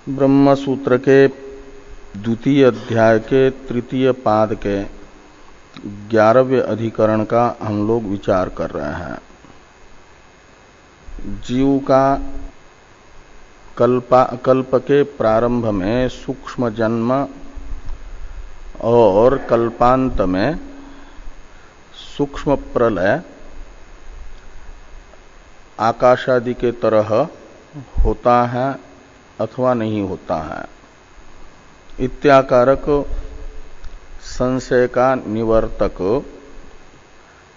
ब्रह्म सूत्र के द्वितीय अध्याय के तृतीय पाद के 11वें अधिकरण का हम लोग विचार कर रहे हैं। जीव का कल्प के प्रारंभ में सूक्ष्म जन्म और कल्पांत में सूक्ष्म प्रलय आकाशादि के तरह होता है अथवा नहीं होता है इत्याकारक संशय का निवर्तक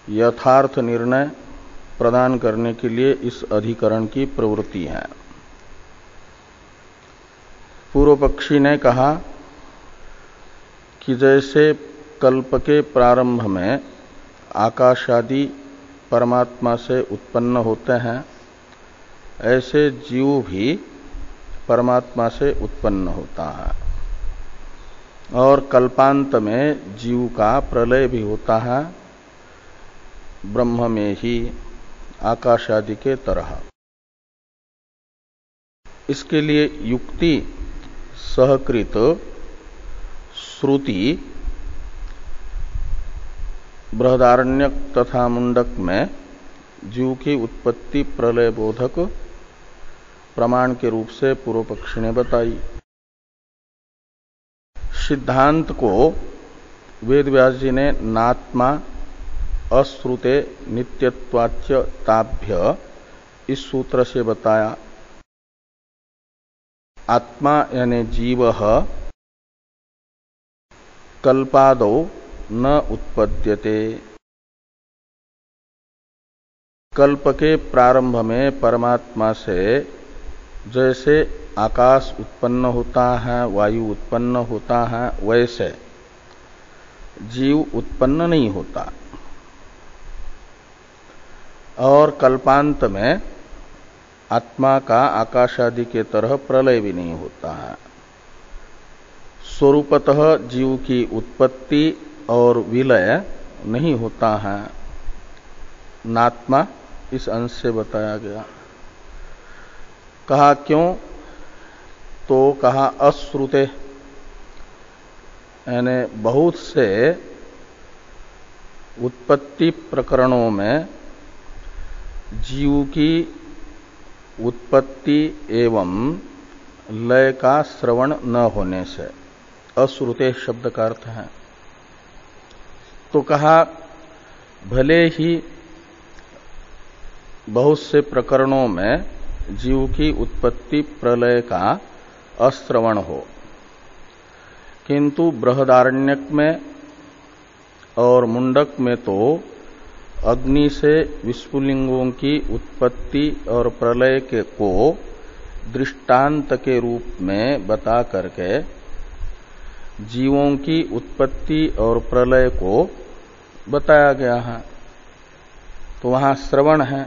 यथार्थ निर्णय प्रदान करने के लिए इस अधिकरण की प्रवृत्ति है। पूर्व पक्षी ने कहा कि जैसे कल्प के प्रारंभ में आकाशादि परमात्मा से उत्पन्न होते हैं, ऐसे जीव भी परमात्मा से उत्पन्न होता है और कल्पांत में जीव का प्रलय भी होता है ब्रह्म में ही आकाशादि के तरह। इसके लिए युक्ति सहकृत श्रुति बृहदारण्यक तथा मुंडक में जीव की उत्पत्ति प्रलय बोधक प्रमाण के रूप से पूर्व पक्षी ने बताई। सिद्धांत को वेदव्यास जी ने नात्मा अश्रुते नित्यत्वाच्य ताभ्य इस सूत्र से बताया। आत्मा यानी जीव कल्पादौ न उत्पद्यते। कल्प के प्रारंभ में परमात्मा से जैसे आकाश उत्पन्न होता है, वायु उत्पन्न होता है, वैसे जीव उत्पन्न नहीं होता और कल्पांत में आत्मा का आकाशादि के तरह प्रलय भी नहीं होता है। स्वरूपतः जीव की उत्पत्ति और विलय नहीं होता है। नात्मा इस अंश से बताया गया। कहा क्यों? तो कहा अश्रुते यानी बहुत से उत्पत्ति प्रकरणों में जीव की उत्पत्ति एवं लय का श्रवण न होने से अश्रुते शब्द का अर्थ है। तो कहा भले ही बहुत से प्रकरणों में जीव की उत्पत्ति प्रलय का अश्रवण हो, किंतु बृहदारण्यक में और मुंडक में तो अग्नि से विस्फुलिंगों की उत्पत्ति और प्रलय को दृष्टांत के रूप में बता करके जीवों की उत्पत्ति और प्रलय को बताया गया है। तो वहां श्रवण है,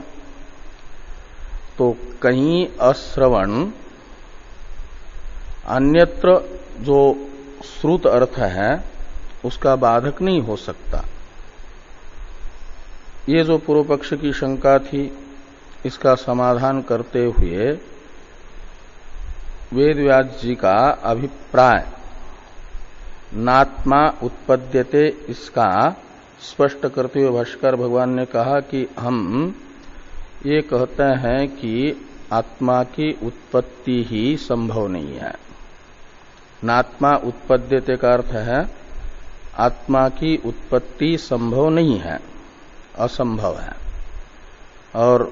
तो कहीं अश्रवण अन्यत्र जो श्रुत अर्थ है उसका बाधक नहीं हो सकता। ये जो पूर्व पक्ष की शंका थी, इसका समाधान करते हुए वेदव्यास जी का अभिप्राय नात्मा उत्पद्यते इसका स्पष्ट करते हुए भाष्कर भगवान ने कहा कि हम ये कहते हैं कि आत्मा की उत्पत्ति ही संभव नहीं है। नात्मा उत्पद्यते का अर्थ है आत्मा की उत्पत्ति संभव नहीं है, असंभव है। और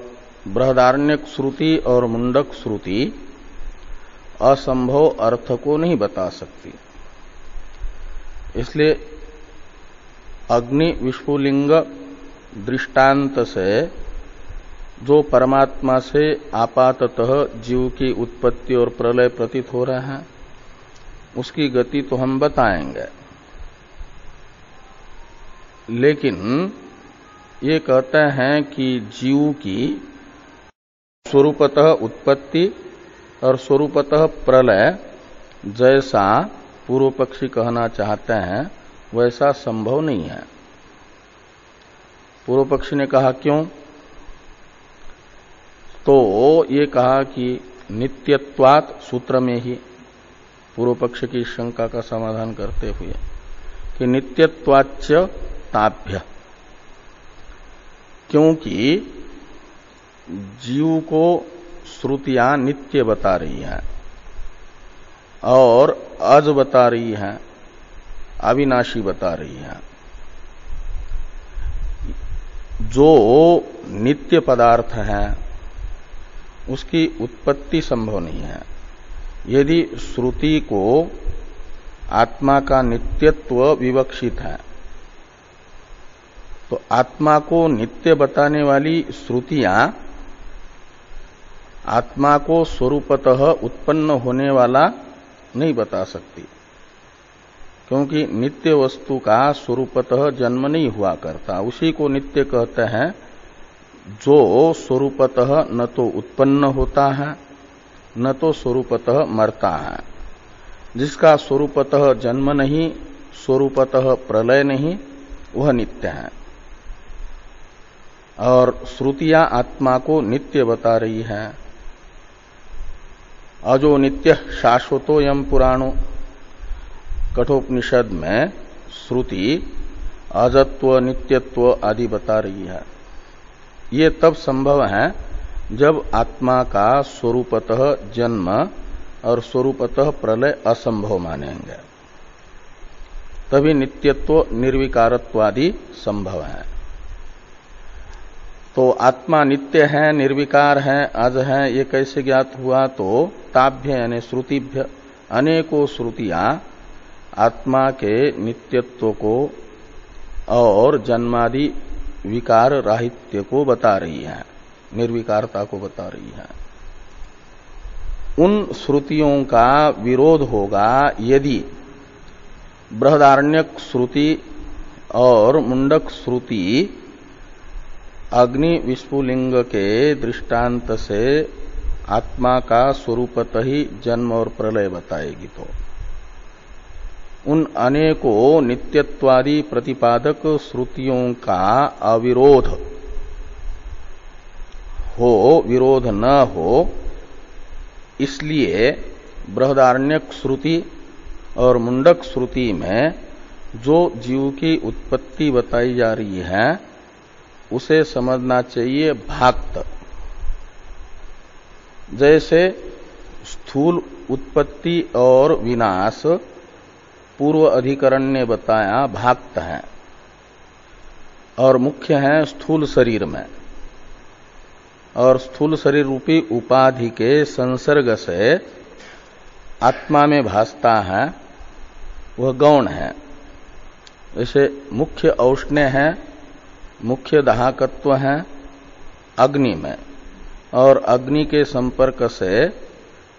बृहदारण्यक श्रुति और मुंडक श्रुति असंभव अर्थ को नहीं बता सकती। इसलिए अग्नि विस्फुलिंग दृष्टांत से जो परमात्मा से आपाततः जीव की उत्पत्ति और प्रलय प्रतीत हो रहे हैं, उसकी गति तो हम बताएंगे, लेकिन ये कहते हैं कि जीव की स्वरूपतः उत्पत्ति और स्वरूपतः प्रलय जैसा पूर्व पक्षी कहना चाहते हैं वैसा संभव नहीं है। पूर्व पक्षी ने कहा क्यों? तो ये कहा कि नित्यत्वात् सूत्र में ही पूर्व पक्ष की शंका का समाधान करते हुए कि नित्यत्वाच्य ताभ्य, क्योंकि जीव को श्रुतियां नित्य बता रही हैं और अज बता रही हैं, अविनाशी बता रही हैं। जो नित्य पदार्थ है उसकी उत्पत्ति संभव नहीं है। यदि श्रुति को आत्मा का नित्यत्व विवक्षित है तो आत्मा को नित्य बताने वाली श्रुतियां आत्मा को स्वरूपतः उत्पन्न होने वाला नहीं बता सकती, क्योंकि नित्य वस्तु का स्वरूपतः जन्म नहीं हुआ करता। उसी को नित्य कहते हैं जो स्वरूपतः न तो उत्पन्न होता है न तो स्वरूपतः मरता है। जिसका स्वरूपतः जन्म नहीं, स्वरूपतः प्रलय नहीं, वह नित्य है। और श्रुतियां आत्मा को नित्य बता रही है। अजो नित्य शाश्वतो यम पुराणो, कठोपनिषद में श्रुति अजत्व नित्यत्व आदि बता रही है। ये तब संभव है जब आत्मा का स्वरूपतः जन्म और स्वरूपतः प्रलय असंभव मानेंगे, तभी नित्यत्व निर्विकारत्व आदि संभव है। तो आत्मा नित्य है, निर्विकार है, अज है, ये कैसे ज्ञात हुआ? तो ताभ्य यानी श्रुतिभ्य, अनेकों श्रुतियां आत्मा के नित्यत्व को और जन्मादि विकार राहित्य को बता रही है, निर्विकारता को बता रही है। उन श्रुतियों का विरोध होगा यदि बृहदारण्यक श्रुति और मुंडक श्रुति अग्नि विस्फुलिंग के दृष्टांत से आत्मा का स्वरूपतः ही जन्म और प्रलय बताएगी। तो उन अनेकों नित्यत्वादि प्रतिपादक श्रुतियों का अविरोध हो, विरोध न हो, इसलिए बृहदारण्यक श्रुति और मुंडक श्रुति में जो जीव की उत्पत्ति बताई जा रही है उसे समझना चाहिए भाक्त। जैसे स्थूल उत्पत्ति और विनाश पूर्व अधिकरण ने बताया भाक्त है और मुख्य है स्थूल शरीर में, और स्थूल शरीर रूपी उपाधि के संसर्ग से आत्मा में भासता है वह गौण है। जैसे मुख्य औष्ण्य है, मुख्य दाहकत्व है अग्नि में, और अग्नि के संपर्क से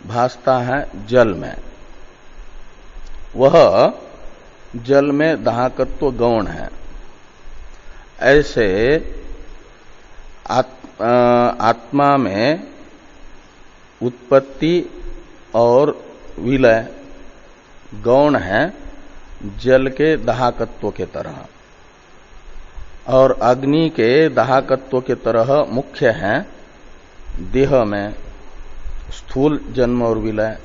भासता है जल में, वह जल में दाहकत्व गौण है। ऐसे आत्मा में उत्पत्ति और विलय गौण है जल के दाहकत्व के तरह, और अग्नि के दाहकत्व के तरह मुख्य है देह में स्थूल जन्म और विलय।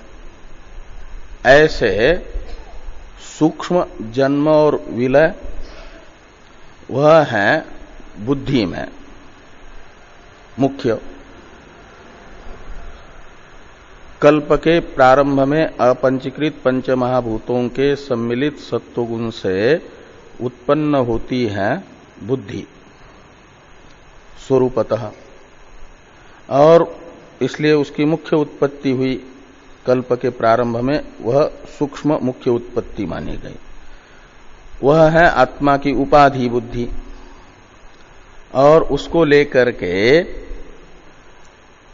ऐसे सूक्ष्म जन्म और विलय वह है बुद्धि में मुख्य। कल्प के प्रारंभ में अपंचीकृत पंचमहाभूतों के सम्मिलित सत्वगुण से उत्पन्न होती है बुद्धि स्वरूपतः, और इसलिए उसकी मुख्य उत्पत्ति हुई कल्प के प्रारंभ में, वह सूक्ष्म मुख्य उत्पत्ति मानी गई। वह है आत्मा की उपाधि बुद्धि, और उसको लेकर के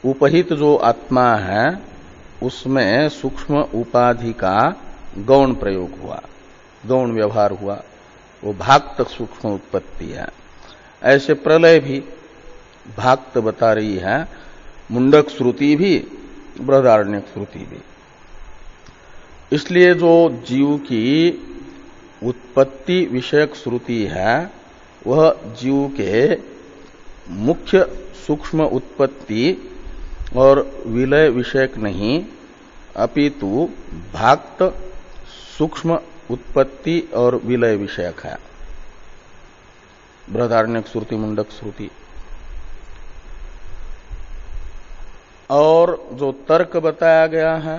उपहित जो आत्मा है उसमें सूक्ष्म उपाधि का गौण प्रयोग हुआ, गौण व्यवहार हुआ, वो भाक्त सूक्ष्म उत्पत्ति है। ऐसे प्रलय भी भाक्त बता रही है, मुंडक श्रुति भी बृहदारण्यक श्रुति भी। इसलिए जो जीव की उत्पत्ति विषयक श्रुति है वह जीव के मुख्य सूक्ष्म उत्पत्ति और विलय विषयक नहीं, अपितु भाक्त सूक्ष्म उत्पत्ति और विलय विषयक है। बृहदारण्यक श्रुति मुंडक श्रुति। और जो तर्क बताया गया है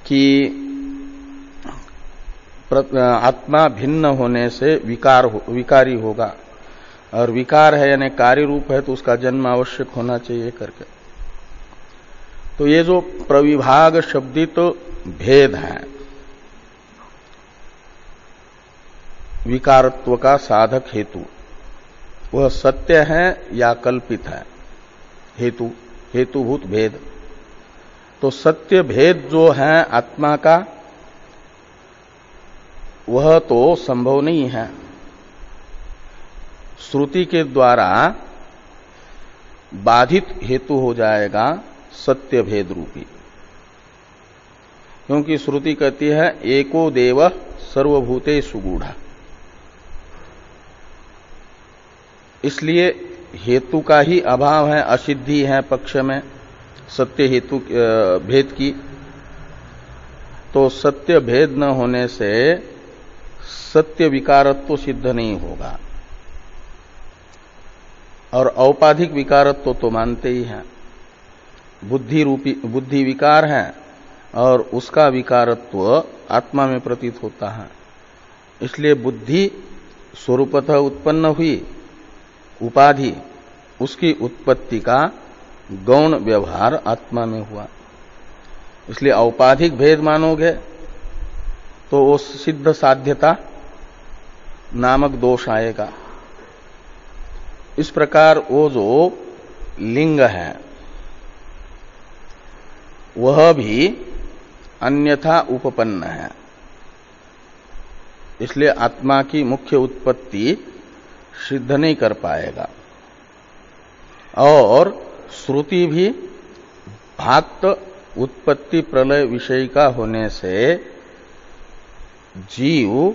कि आत्मा भिन्न होने से विकारी होगा, और विकार है यानी कार्य रूप है तो उसका जन्म आवश्यक होना चाहिए करके, तो ये जो प्रविभाग शब्दित तो भेद है विकारत्व का साधक हेतु, वह सत्य है या कल्पित है? हेतुभूत भेद। तो सत्य भेद जो है आत्मा का, वह तो संभव नहीं है। श्रुति के द्वारा बाधित हेतु हो जाएगा सत्य भेद रूपी, क्योंकि श्रुति कहती है एको देव सर्वभूतेषु गूढ़। इसलिए हेतु का ही अभाव है, असिद्धि है पक्ष में सत्य हेतु भेद की। तो सत्य भेद न होने से सत्य विकारत्व सिद्ध नहीं होगा, और औपाधिक विकारत्व तो मानते ही हैं। बुद्धि विकार है और उसका विकारत्व आत्मा में प्रतीत होता है। इसलिए बुद्धि स्वरूपतः उत्पन्न हुई, उपाधि उसकी उत्पत्ति का गौण व्यवहार आत्मा में हुआ। इसलिए औपाधिक भेद मानोगे तो वो सिद्ध साध्यता नामक दोष आएगा। इस प्रकार वो जो लिंग है वह भी अन्यथा उपपन्न है। इसलिए आत्मा की मुख्य उत्पत्ति सिद्ध नहीं कर पाएगा। और श्रुति भी भाक्त उत्पत्ति प्रलय विषय का होने से जीव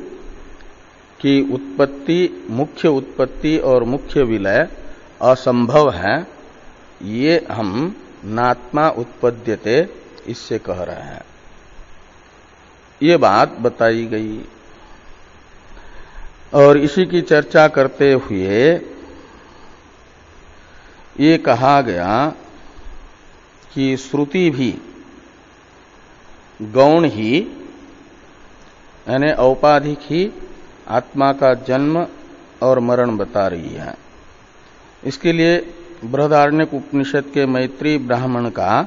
की उत्पत्ति, मुख्य उत्पत्ति और मुख्य विलय असंभव है। ये हम नात्मा उत्पद्यते इससे कह रहे हैं। ये बात बताई गई और इसी की चर्चा करते हुए ये कहा गया कि श्रुति भी गौण ही यानी औपाधिक ही आत्मा का जन्म और मरण बता रही है। इसके लिए बृहदारण्यक उपनिषद के मैत्री ब्राह्मण का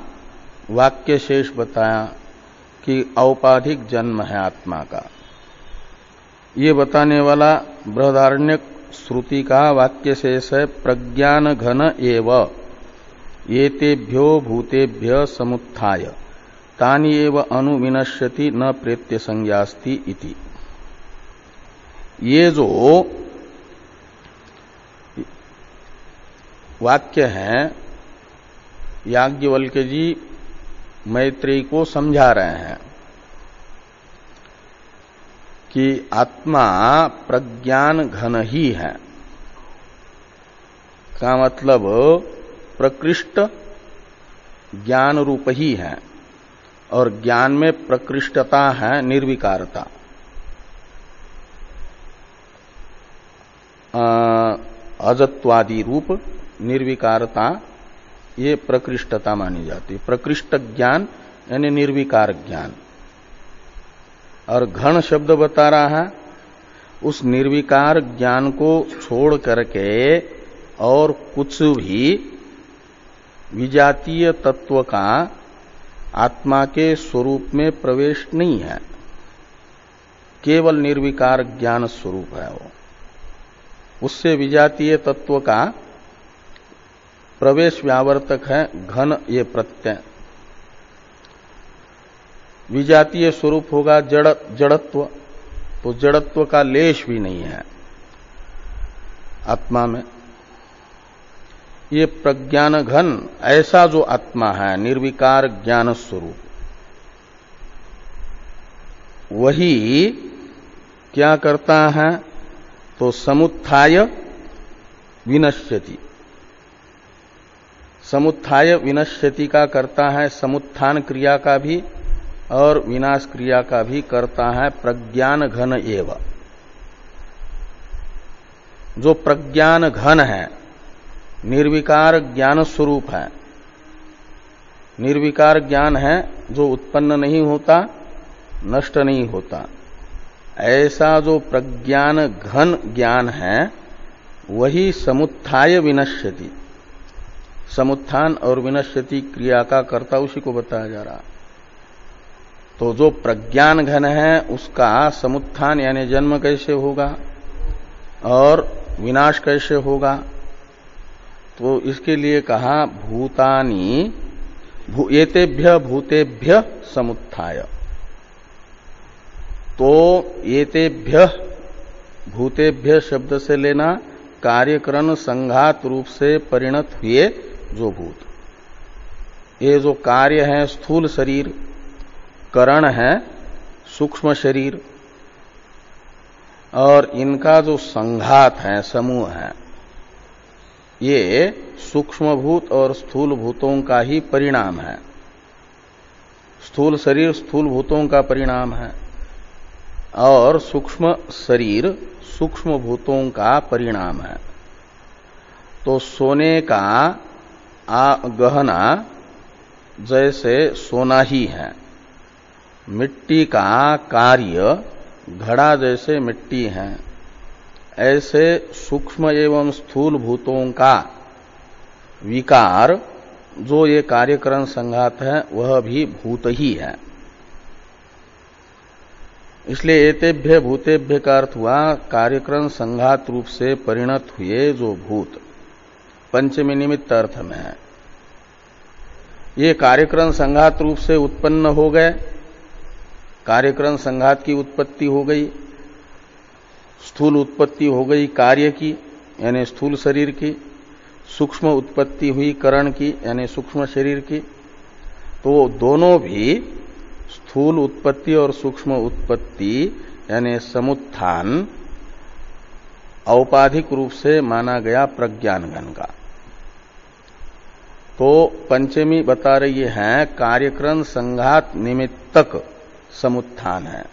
वाक्य शेष बताया कि औपाधिक जन्म है आत्मा का। ये बताने वाला बृहदारण्यक श्रुति का वाक्य शेष है प्रज्ञान घन एव एतेभ्यो भूतेभ्य समुत्थाय तानि एव अनुविनश्यति न प्रेत्य संज्ञास्ति इति। ये जो वाक्य है याज्ञवल्क्य जी मैत्रेयी को समझा रहे हैं कि आत्मा प्रज्ञान घन ही है, का मतलब प्रकृष्ट ज्ञान रूप ही है, और ज्ञान में प्रकृष्टता है निर्विकारता। अजत्वादि रूप निर्विकारता ये प्रकृष्टता मानी जाती है। प्रकृष्ट ज्ञान यानी निर्विकार ज्ञान। और घन शब्द बता रहा है उस निर्विकार ज्ञान को छोड़ करके और कुछ भी विजातीय तत्व का आत्मा के स्वरूप में प्रवेश नहीं है, केवल निर्विकार ज्ञान स्वरूप है वो। उससे विजातीय तत्व का प्रवेश व्यावर्तक है घन ये प्रत्यय। विजातीय स्वरूप होगा जड़त्व, तो जड़त्व का लेश भी नहीं है आत्मा में। ये प्रज्ञान घन ऐसा जो आत्मा है निर्विकार ज्ञान स्वरूप, वही क्या करता है तो समुत्थाय विनश्यति, समुत्थाय विनश्यति का करता है समुत्थान क्रिया का भी और विनाश क्रिया का भी करता है प्रज्ञान घन एव। जो प्रज्ञान घन है, निर्विकार ज्ञान स्वरूप है, निर्विकार ज्ञान है जो उत्पन्न नहीं होता, नष्ट नहीं होता, ऐसा जो प्रज्ञान घन ज्ञान है वही समुत्थाय विनश्यति, समुत्थान और विनश्यति क्रिया का कर्ता उसी को बताया जा रहा। तो जो प्रज्ञान घन है उसका समुत्थान यानी जन्म कैसे होगा और विनाश कैसे होगा? तो इसके लिए कहा भूतानि एतेभ्य भूतेभ्य समुत्थाय। तो एतेभ्य भूतेभ्य शब्द से लेना कार्यकरण संघात रूप से परिणत हुए जो भूत, ये जो कार्य है स्थूल शरीर, करण है सूक्ष्म शरीर, और इनका जो संघात है समूह है, ये सूक्ष्म भूत और स्थूल भूतों का ही परिणाम है। स्थूल शरीर स्थूल भूतों का परिणाम है और सूक्ष्म शरीर सूक्ष्म भूतों का परिणाम है। तो सोने का गहना जैसे सोना ही है, मिट्टी का कार्य घड़ा जैसे मिट्टी है, ऐसे सूक्ष्म एवं स्थूल भूतों का विकार जो ये कार्यकरण संघात है वह भी भूत ही है। इसलिए एतेभ्य भूतेभ्य का अर्थ हुआ कार्यकरण संघात रूप से परिणत हुए जो भूत, पंचमी निमित्त अर्थ में है। ये कार्यकरण संघात रूप से उत्पन्न हो गए, कार्यकरण संघात की उत्पत्ति हो गई, स्थूल उत्पत्ति हो गई कार्य की यानी स्थूल शरीर की, सूक्ष्म उत्पत्ति हुई करण की यानी सूक्ष्म शरीर की। तो दोनों भी स्थूल उत्पत्ति और सूक्ष्म उत्पत्ति यानी समुत्थान औपाधिक रूप से माना गया प्रज्ञान घन का। तो पंचमी बता रही है कार्यकरण संघात निमित्तक समुत्थान है।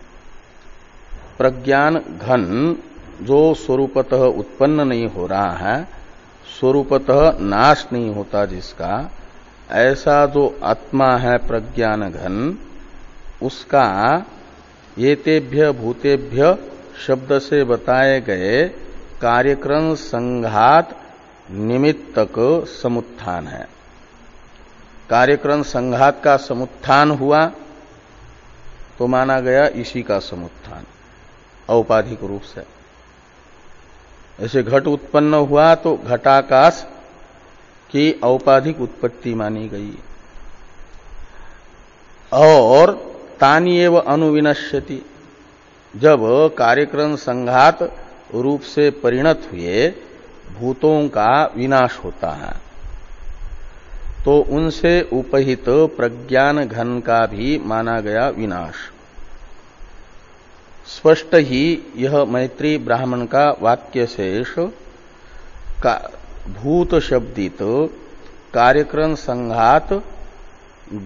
प्रज्ञान घन जो स्वरूपतः उत्पन्न नहीं हो रहा है, स्वरूपतः नाश नहीं होता जिसका, ऐसा जो आत्मा है प्रज्ञान घन, उसका एतेभ्य भूतेभ्य शब्द से बताए गए कार्यकरण संघात निमित्तक समुत्थान है। कार्यकरण संघात का समुत्थान हुआ तो माना गया इसी का समुत्थान औपाधिक रूप से। ऐसे घट उत्पन्न हुआ तो घटाकाश की औपाधिक उत्पत्ति मानी गई। और तानि एव अनुविनश्यति, जब कार्यकरण संघात रूप से परिणत हुए भूतों का विनाश होता है तो उनसे उपहित प्रज्ञान घन का भी माना गया विनाश। स्पष्ट ही यह मैत्री ब्राह्मण का वाक्य शेष का भूत शब्दित कार्यकरण संघात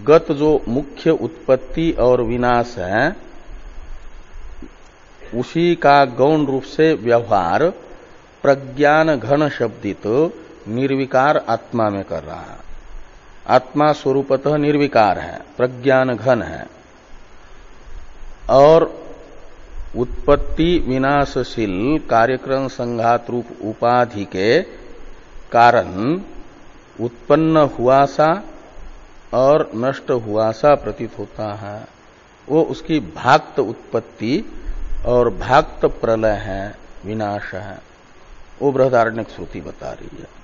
गत जो मुख्य उत्पत्ति और विनाश है उसी का गौण रूप से व्यवहार प्रज्ञान घन शब्दित निर्विकार आत्मा में कर रहा है। आत्मा स्वरूपतः निर्विकार है, प्रज्ञान घन है, और उत्पत्ति विनाशशील कार्यक्रम संघात रूप उपाधि के कारण उत्पन्न हुआ सा और नष्ट हुआ सा प्रतीत होता है। वो उसकी भाक्त उत्पत्ति और भाक्त प्रलय है, विनाश है। वो बृहदारण्यक श्रुति बता रही है।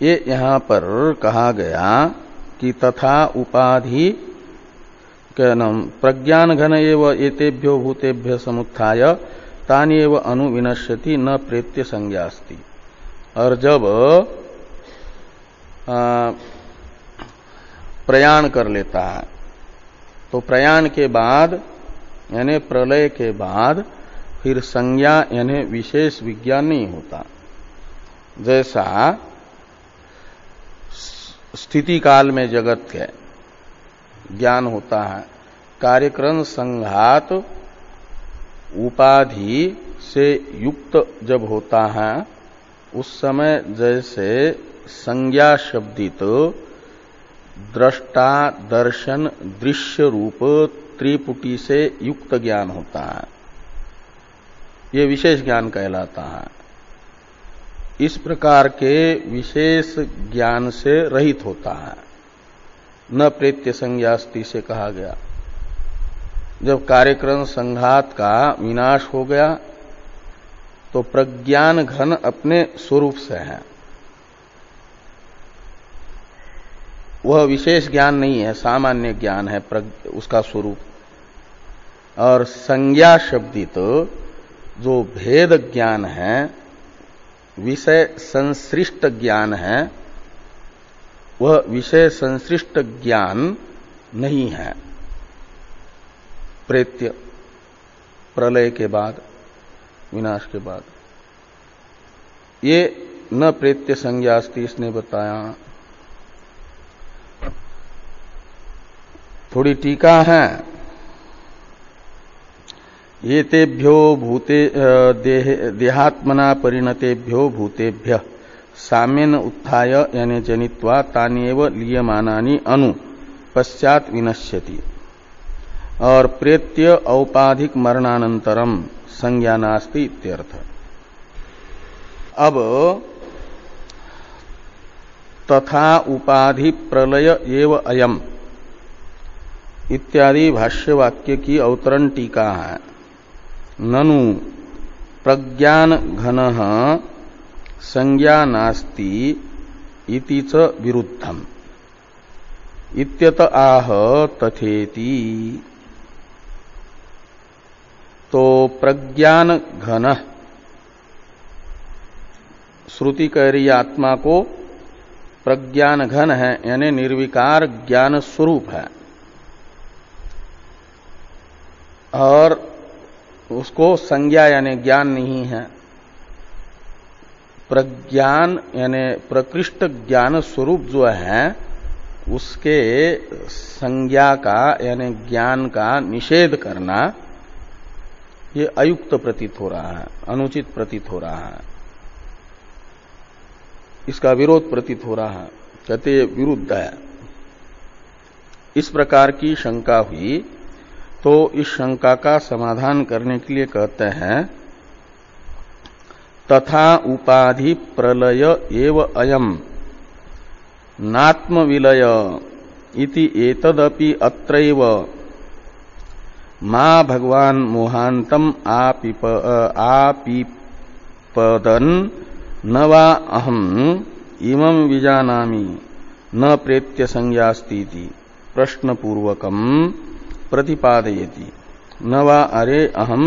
ये यहां पर कहा गया कि तथा उपाधि क्या नाम प्रज्ञान घन एव एतेभ्यो भूतेभ्य समुत्थाय तानि एव अनुविनश्यति न प्रेत्य संज्ञास्ति। और जब प्रयाण कर लेता है तो प्रयाण के बाद यानी प्रलय के बाद फिर संज्ञा यानी विशेष विज्ञान नहीं होता। जैसा स्थिति काल में जगत के ज्ञान होता है। कार्यक्रम संघात उपाधि से युक्त जब होता है उस समय जैसे संज्ञा शब्दित दृष्टा दर्शन दृश्य रूप त्रिपुटी से युक्त ज्ञान होता है, ये विशेष ज्ञान कहलाता है। इस प्रकार के विशेष ज्ञान से रहित होता है, न प्रेत्य संज्ञास्ति से कहा गया। जब कार्यक्रम संघात का विनाश हो गया तो प्रज्ञान घन अपने स्वरूप से है, वह विशेष ज्ञान नहीं है, सामान्य ज्ञान है उसका स्वरूप। और संज्ञा शब्दित जो भेद ज्ञान है, विषय संश्लिष्ट ज्ञान है, वह विषय संश्लिष्ट ज्ञान नहीं है प्रेत्य प्रलय के बाद, विनाश के बाद। ये न प्रेत्य संज्ञास्ति इसने बताया। थोड़ी टीका है। ये तेभ्यो भूते देहात्मना परिणतेभ्यो भूतेभ्य साम्यन उत्थाय यानी जनित्वा तान्येव लीयमानानि अनु पश्चात विनश्यति। और प्रेत्य औपाधिक मरणानंतरम संज्ञा नास्ति इत्यर्थ। अब तथा उपाधि प्रलय एव अयम इत्यादि भाष्यवाक्य की अवतरण टीका है। ननु प्रज्ञान घनः संज्ञा नास्ति इति च विरुद्धम इत्यत आह तथेति। तो प्रज्ञान घन, श्रुति कह रही आत्मा को प्रज्ञान घन है, यानी निर्विकार ज्ञान स्वरूप है, और उसको संज्ञा यानी ज्ञान नहीं है। प्रज्ञान यानी प्रकृष्ट ज्ञान स्वरूप जो है उसके संज्ञा का यानी ज्ञान का निषेध करना ये अयुक्त प्रतीत हो रहा है, अनुचित प्रतीत हो रहा है, इसका विरोध प्रतीत हो रहा है, कहते विरुद्ध है। इस प्रकार की शंका हुई तो इस शंका का समाधान करने के लिए कहते हैं तथा उपाधि प्रलय एव अयम नात्म विलय इति एतदपि अत्रैव मा भगवान मोहांतम आपिपदन न वा अहम इमं विजानामि न प्रेत्य संज्ञास्तीति प्रश्नपूर्वकम प्रतिपादयति। न वा अरे अहम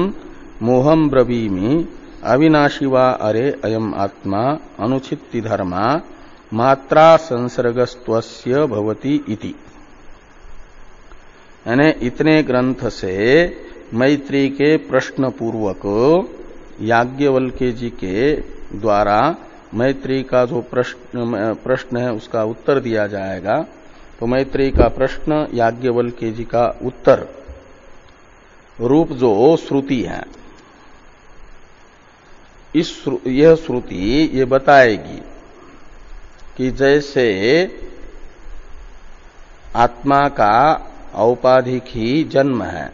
मोहम ब्रवीमि अविनाशी वा अरे अयम आत्मा अनुचित्ति धर्मा मात्रा संसर्गस्त्वस्य भवति इति। यानी इतने ग्रंथ से मैत्री के प्रश्न पूर्वक याज्ञवल्क्य जी के द्वारा मैत्री का जो प्रश्न है उसका उत्तर दिया जाएगा। तो मैत्री का प्रश्न याज्ञवल्क्य जी का उत्तर रूप जो श्रुति है, यह श्रुति ये बताएगी कि जैसे आत्मा का औपाधिक ही जन्म है,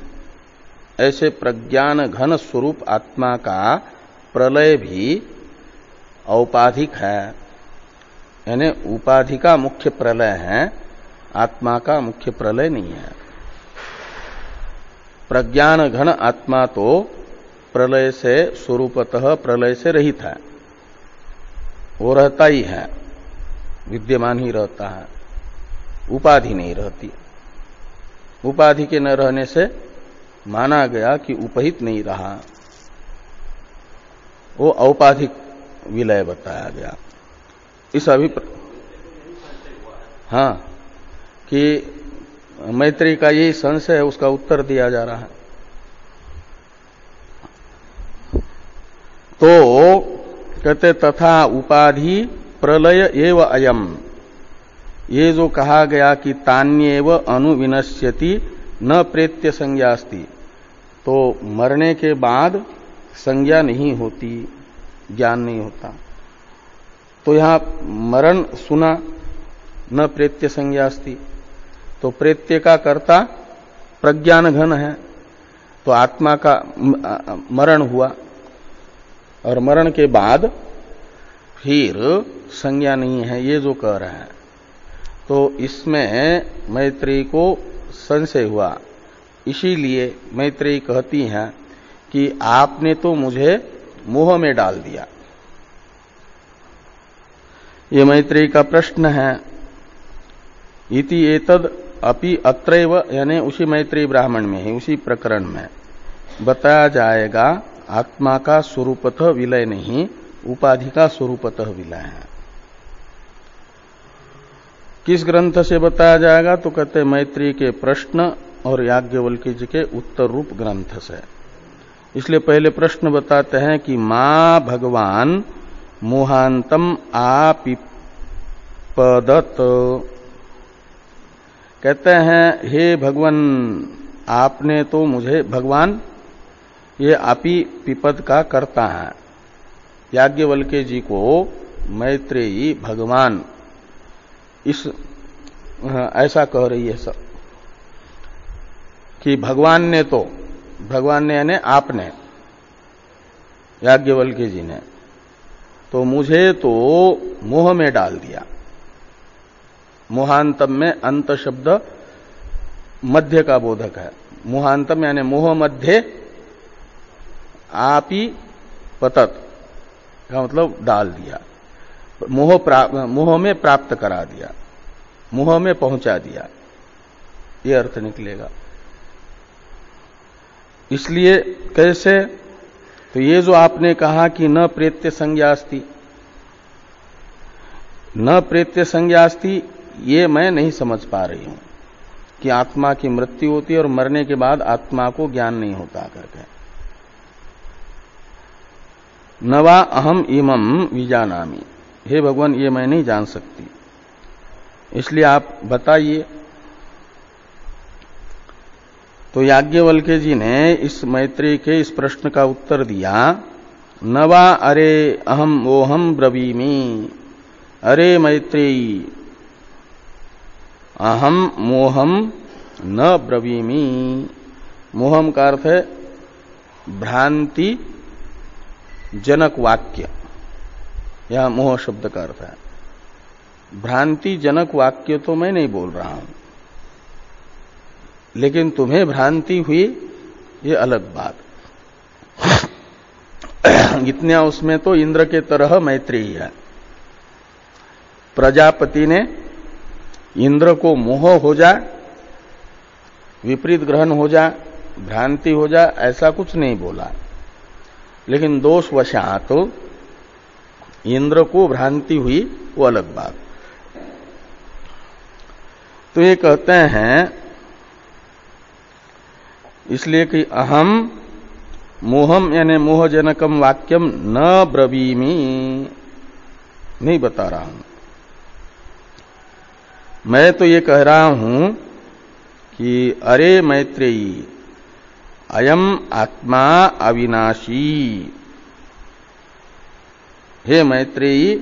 ऐसे प्रज्ञान घन स्वरूप आत्मा का प्रलय भी औपाधिक है, यानी उपाधि का मुख्य प्रलय है, आत्मा का मुख्य प्रलय नहीं है। प्रज्ञान घन आत्मा तो प्रलय से स्वरूपतः प्रलय से रहित है, वो रहता ही है, विद्यमान ही रहता है, उपाधि नहीं रहती। उपाधि के न रहने से माना गया कि उपहित नहीं रहा, वो औपाधिक विलय बताया गया। इस हाँ, कि मैत्री का यही संशय है, उसका उत्तर दिया जा रहा है। तो कहते तथा उपाधि प्रलय एव अयम, ये जो कहा गया कि तान्येव अनुविनश्यति न प्रेत्य संज्ञास्ति, तो मरने के बाद संज्ञा नहीं होती, ज्ञान नहीं होता। तो यहां मरण सुना, न प्रेत्य संज्ञास्ति, तो प्रेत्य का कर्ता प्रज्ञान घन है, तो आत्मा का मरण हुआ और मरण के बाद फिर संज्ञा नहीं है, ये जो कह रहे हैं। तो इसमें मैत्रेयी को संशय हुआ, इसीलिए मैत्रेयी कहती हैं कि आपने तो मुझे मोह में डाल दिया। ये मैत्रेयी का प्रश्न है। इति एतद अपि अत्रैव, यानी उसी मैत्रेयी ब्राह्मण में ही, उसी प्रकरण में बताया जाएगा आत्मा का स्वरूपतः विलय नहीं, उपाधि का स्वरूपतः विलय है। किस ग्रंथ से बताया जाएगा? तो कहते हैं मैत्रेयी के प्रश्न और याज्ञवल्क्य जी के उत्तर रूप ग्रंथ से। इसलिए पहले प्रश्न बताते हैं कि मां भगवान मोहांतम आपिपदत, कहते हैं हे भगवान आपने तो मुझे, भगवान ये आपी पिपद का कर्ता है। याज्ञवल्क्य जी को मैत्रेयी भगवान इस ऐसा कह रही है सब कि भगवान ने तो, भगवान ने यानी आपने, याज्ञवल्क्य जी ने तो मुझे तो मोह में डाल दिया। मोहांतम में अंत शब्द मध्य का बोधक है। मोहांतम यानी मोह मध्य आपी पतत का मतलब डाल दिया, मोह में प्राप्त करा दिया, मोह में पहुंचा दिया, ये अर्थ निकलेगा। इसलिए कैसे? तो ये जो आपने कहा कि न प्रेत्य संज्ञास्ति, न प्रेत्य संज्ञास्ति, ये मैं नहीं समझ पा रही हूं कि आत्मा की मृत्यु होती है और मरने के बाद आत्मा को ज्ञान नहीं होता करके। नवा अहम इमम विजानामि, हे भगवान ये मैं नहीं जान सकती, इसलिए आप बताइए। तो याज्ञवल्क्य जी ने इस मैत्रेयी के इस प्रश्न का उत्तर दिया, नवा अरे अहम वोहम ब्रवीमि, अरे मैत्रेयी अहम मोहम न ब्रवीमि। मोहम का अर्थ है भ्रांति जनक वाक्य, यह मोह शब्द का अर्थ है। भ्रांति जनक वाक्य तो मैं नहीं बोल रहा हूं, लेकिन तुम्हें भ्रांति हुई ये अलग बात। इतना उसमें तो इंद्र के तरह मैत्रेयी है। प्रजापति ने इंद्र को मोह हो जाए, विपरीत ग्रहण हो जाए, भ्रांति हो जाए, ऐसा कुछ नहीं बोला, लेकिन दोषवशात तो इंद्र को भ्रांति हुई वो अलग बात। तो ये कहते हैं इसलिए कि अहम मोहम यानी मोहजनकम वाक्यम न ब्रवीमि, नहीं बता रहा हूं। मैं तो ये कह रहा हूं कि अरे मैत्रेयी अयम आत्मा अविनाशी, हे मैत्रेयी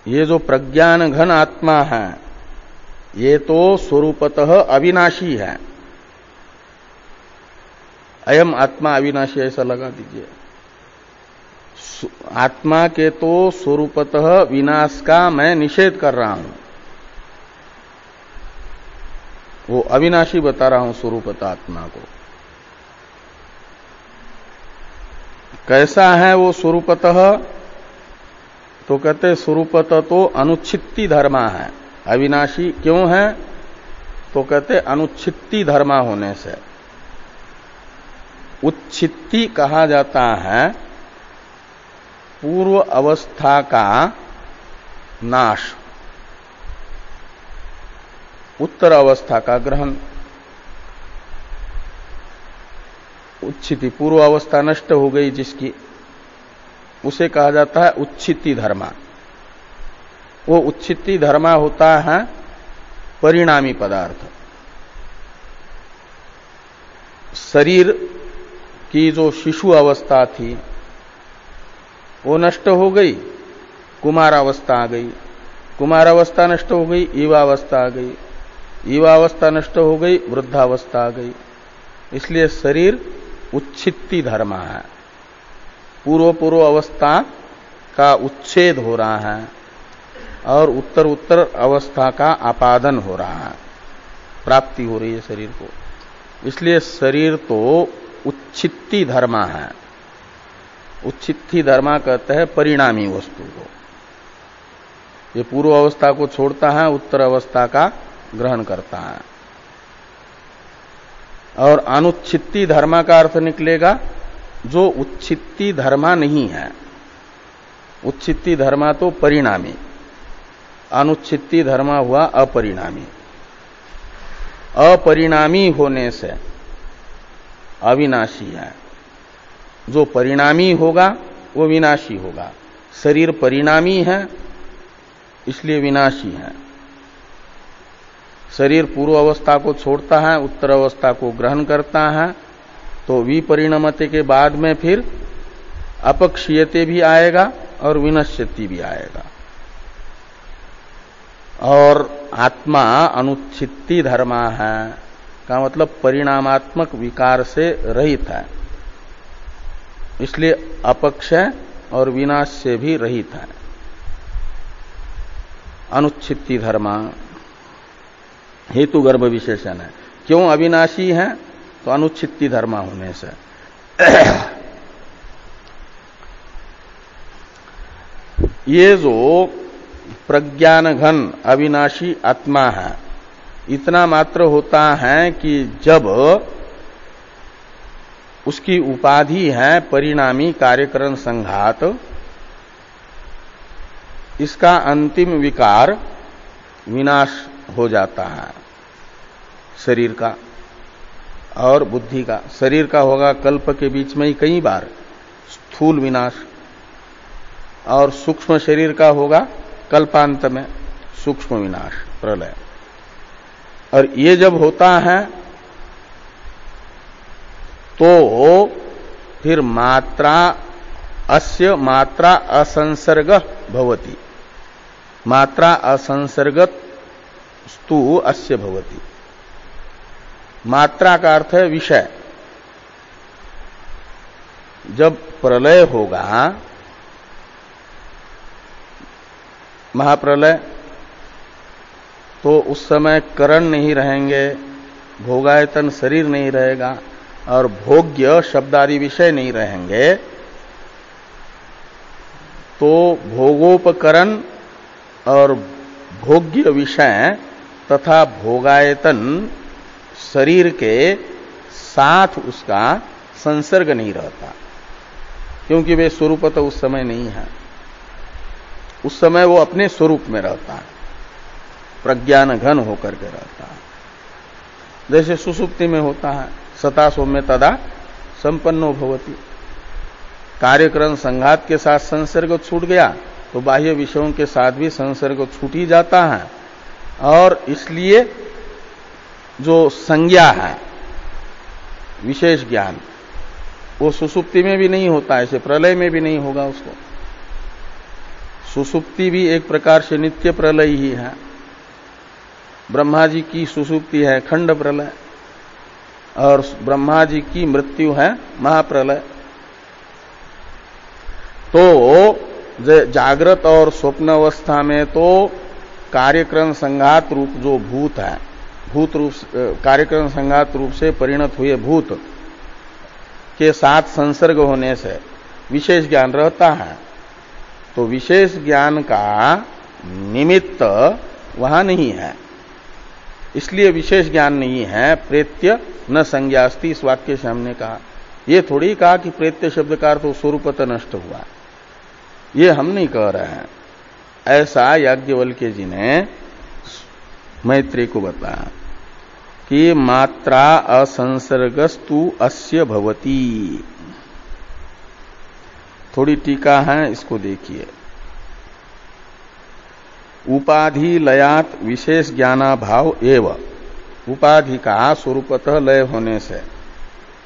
ये जो प्रज्ञान घन आत्मा है ये तो स्वरूपतः अविनाशी है। अयम आत्मा अविनाशी ऐसा लगा दीजिए। आत्मा के तो स्वरूपतः विनाश का मैं निषेध कर रहा हूं, वो अविनाशी बता रहा हूं स्वरूपतः आत्मा को। कैसा है वो स्वरूपतः? तो कहते स्वरूपतः तो अनुच्छित्ति धर्मा है। अविनाशी क्यों है? तो कहते अनुच्छित्ति धर्मा होने से। उच्छित्ति कहा जाता है पूर्व अवस्था का नाश, उत्तर अवस्था का ग्रहण। उच्छिति पूर्व अवस्था नष्ट हो गई जिसकी, उसे कहा जाता है उच्छित्ति धर्मा। वो उच्छित्ति धर्मा होता है परिणामी पदार्थ। शरीर की जो शिशु अवस्था थी वो नष्ट हो गई, कुमारावस्था आ गई, कुमारावस्था नष्ट हो गई, युवावस्था आ गई, युवावस्था नष्ट हो गई, वृद्धावस्था आ गई। इसलिए शरीर उच्छित्ति धर्म है, पूर्व अवस्था का उच्छेद हो रहा है और उत्तर उत्तर अवस्था का आपादन हो रहा है, प्राप्ति हो रही है शरीर को। इसलिए शरीर तो उच्छित्ति धर्मा है। उच्छित्ति धर्मा कहते हैं परिणामी वस्तु को। ये पूर्व अवस्था को छोड़ता है, उत्तर अवस्था का ग्रहण करता है। और अनुच्छित्ति धर्मा का अर्थ निकलेगा जो उच्छित्ति धर्मा नहीं है। उच्छित्ति धर्मा तो परिणामी, अनुच्छित्ति धर्मा हुआ अपरिणामी। अपरिणामी होने से अविनाशी है। जो परिणामी होगा वो विनाशी होगा। शरीर परिणामी है इसलिए विनाशी है। शरीर पूर्व अवस्था को छोड़ता है, उत्तर अवस्था को ग्रहण करता है, तो विपरिणमते के बाद में फिर अपक्षीयते भी आएगा और विनश्यति भी आएगा। और आत्मा अनुच्छित्ति धर्मा है का मतलब परिणामात्मक विकार से रहित है, इसलिए अपक्षय और विनाश से भी रहित है। अनुच्छित्ति धर्मा हेतु गर्भ विशेषण है। क्यों अविनाशी है? तो अनुच्छित्ति धर्मा होने से। ये जो प्रज्ञान घन अविनाशी आत्मा है, इतना मात्र होता है कि जब उसकी उपाधि है परिणामी कार्यकरण संघात, इसका अंतिम विकार विनाश हो जाता है शरीर का और बुद्धि का। शरीर का होगा कल्प के बीच में ही कई बार स्थूल विनाश, और सूक्ष्म शरीर का होगा कल्पांत में सूक्ष्म विनाश, प्रलय। और ये जब होता है तो फिर मात्रा असंसर्ग भवति, मात्रा असंसर्गत स्तु अस्य भवति। मात्रा का अर्थ है विषय। जब प्रलय होगा, महाप्रलय, तो उस समय करण नहीं रहेंगे, भोगायतन शरीर नहीं रहेगा और भोग्य शब्दादि विषय नहीं रहेंगे, तो भोगोपकरण और भोग्य विषय तथा भोगायतन शरीर के साथ उसका संसर्ग नहीं रहता, क्योंकि वे स्वरूपतः उस समय नहीं है। उस समय वो अपने स्वरूप में रहता है, प्रज्ञान घन होकर के रहता है। जैसे सुसुप्ति में होता है, सता सौम्य तदा संपन्नो भवति। कार्यक्रम संघात के साथ संसर्ग छूट गया तो बाह्य विषयों के साथ भी संसर्ग छूट ही जाता है, और इसलिए जो संज्ञा है, विशेष ज्ञान, वो सुसुप्ति में भी नहीं होता, ऐसे प्रलय में भी नहीं होगा उसको। सुसुप्ति भी एक प्रकार से नित्य प्रलय ही है। ब्रह्मा जी की सुसुप्ति है खंड प्रलय, और ब्रह्मा जी की मृत्यु है महाप्रलय। तो जागृत और स्वप्न अवस्था में तो कार्यक्रम संघात रूप जो भूत है, भूत रूप, कार्यक्रम संघात रूप से परिणत हुए भूत के साथ संसर्ग होने से विशेष ज्ञान रहता है। तो विशेष ज्ञान का निमित्त वहां नहीं है, इसलिए विशेष ज्ञान नहीं है। प्रेत्य न संज्ञास्ति, इस वाक्य से हमने कहा। ये थोड़ी कहा कि प्रेत्य शब्द का अर्थ स्वरूपतः नष्ट हुआ, ये हम नहीं कह रहे हैं। ऐसा याज्ञवल्क्य जी ने मैत्रेय को बताया कि मात्रा असंसर्गस्तु अस्य भवति। थोड़ी टीका है, इसको देखिए। उपाधि लयात विशेष ज्ञानाभाव एव, उपाधि का स्वरूपतः लय होने से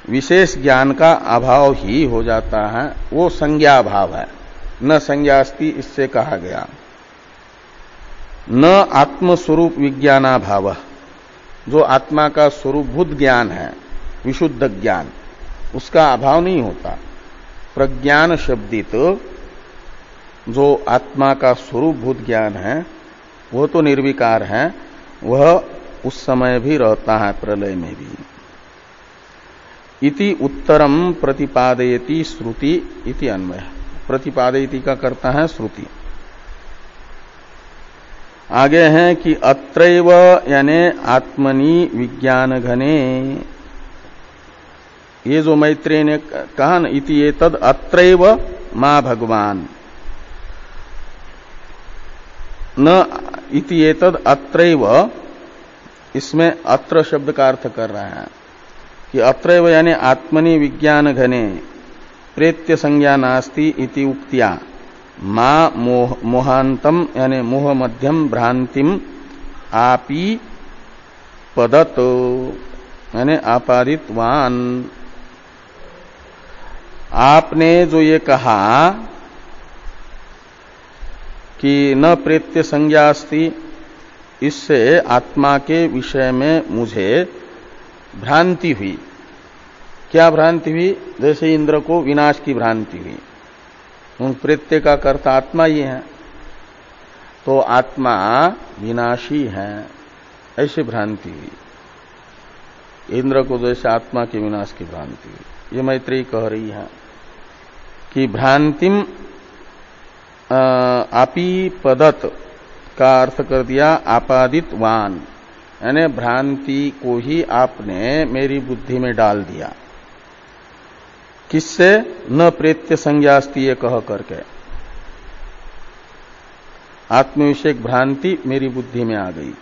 विशेष ज्ञान का अभाव ही हो जाता है, वो संज्ञा भाव है। न संज्ञास्ति इससे कहा गया। न आत्मस्वरूप विज्ञानाभाव, जो आत्मा का स्वरूपभूत ज्ञान है, विशुद्ध ज्ञान, उसका अभाव नहीं होता। प्रज्ञान शब्दित जो आत्मा का स्वरूपभूत ज्ञान है वह तो निर्विकार है, वह उस समय भी रहता है, प्रलय में भी। इति उत्तरम प्रतिपादयति श्रुति इति अन्वय। प्रतिपादयति का करता है श्रुति। आगे है कि अत्रैव यानी आत्मनि विज्ञान घने, ये जो मैत्रेय ने कहा न, इति एतद अत्रैव मां भगवान, न इति एतद अत्रैव, इसमें अत्र शब्द का अर्थ कर रहे हैं कि अत्रैव यानी आत्मनि विज्ञान घने प्रेत्य संज्ञा नास्ति इति उक्त्या मां मोहांतम यानी मोह मध्यम भ्रांतिम आपी पदत यानी आपादितवान। आपने जो ये कहा कि न प्रेत्य संज्ञा अस्ति, इससे आत्मा के विषय में मुझे भ्रांति हुई। क्या भ्रांति हुई? जैसे इंद्र को विनाश की भ्रांति हुई। प्रेत्य का कर्ता आत्मा ही है, तो आत्मा विनाशी है, ऐसी भ्रांति हुई। इंद्र को जैसे आत्मा के विनाश की भ्रांति हुई। ये मैत्रेयी कह रही है कि भ्रांतिम आपी पदत का अर्थ कर दिया आपादितवान, यानी भ्रांति को ही आपने मेरी बुद्धि में डाल दिया। किससे? न प्रेत्य संज्ञास्ति, ये कह करके आत्मविषयक भ्रांति मेरी बुद्धि में आ गई।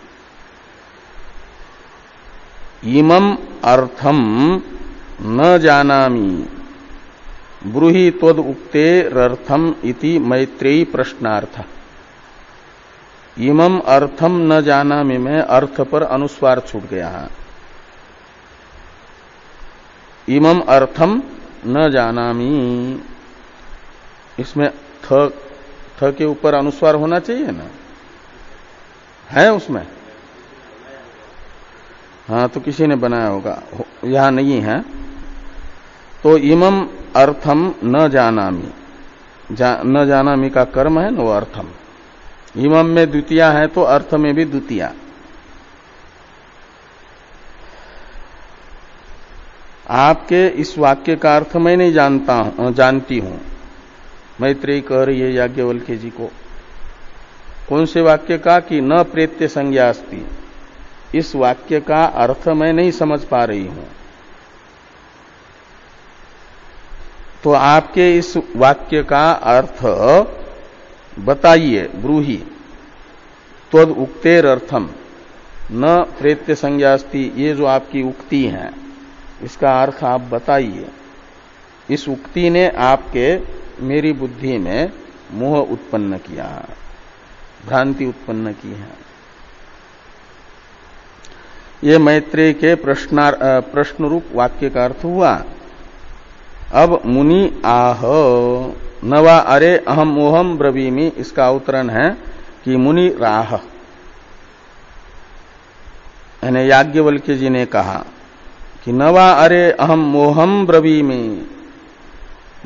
इमम अर्थम न जानामि ब्रूहि त्वद उक्तेरर्थम इति मैत्रेयी प्रश्नार्थ। इमम अर्थम न जानामि में अर्थ पर अनुस्वार छूट गया है। इमम अर्थम न जानामि, इसमें थ के ऊपर अनुस्वार होना चाहिए ना, है उसमें? हाँ, तो किसी ने बनाया होगा, यहां नहीं है। तो इमम अर्थम न जानामि, न जानामि का कर्म है न, वो अर्थम। इमम में द्वितीया है तो अर्थ में भी द्वितीया। आपके इस वाक्य का अर्थ मैं नहीं जानती हूं। मैत्रेयी कह रही है याज्ञवल्क्य जी को। कौन से वाक्य का? कि न प्रेत्य संज्ञास्ति, इस वाक्य का अर्थ मैं नहीं समझ पा रही हूं। तो आपके इस वाक्य का अर्थ बताइए। ब्रूहि त्वद उक्तेरर्थम न प्रेत्य संज्ञास्ति, ये जो आपकी उक्ति है इसका अर्थ आप बताइए। इस उक्ति ने आपके मेरी बुद्धि में मोह उत्पन्न किया है, भ्रांति उत्पन्न की है। ये मैत्रेय के प्रश्न रूप वाक्य का अर्थ हुआ। अब मुनि आह नवा अरे अहम मोहम ब्रवीमि, इसका अवतरण है कि मुनि राह, यानी याज्ञवल्क्य जी ने कहा कि नवा अरे अहम मोहम ब्रवीमि,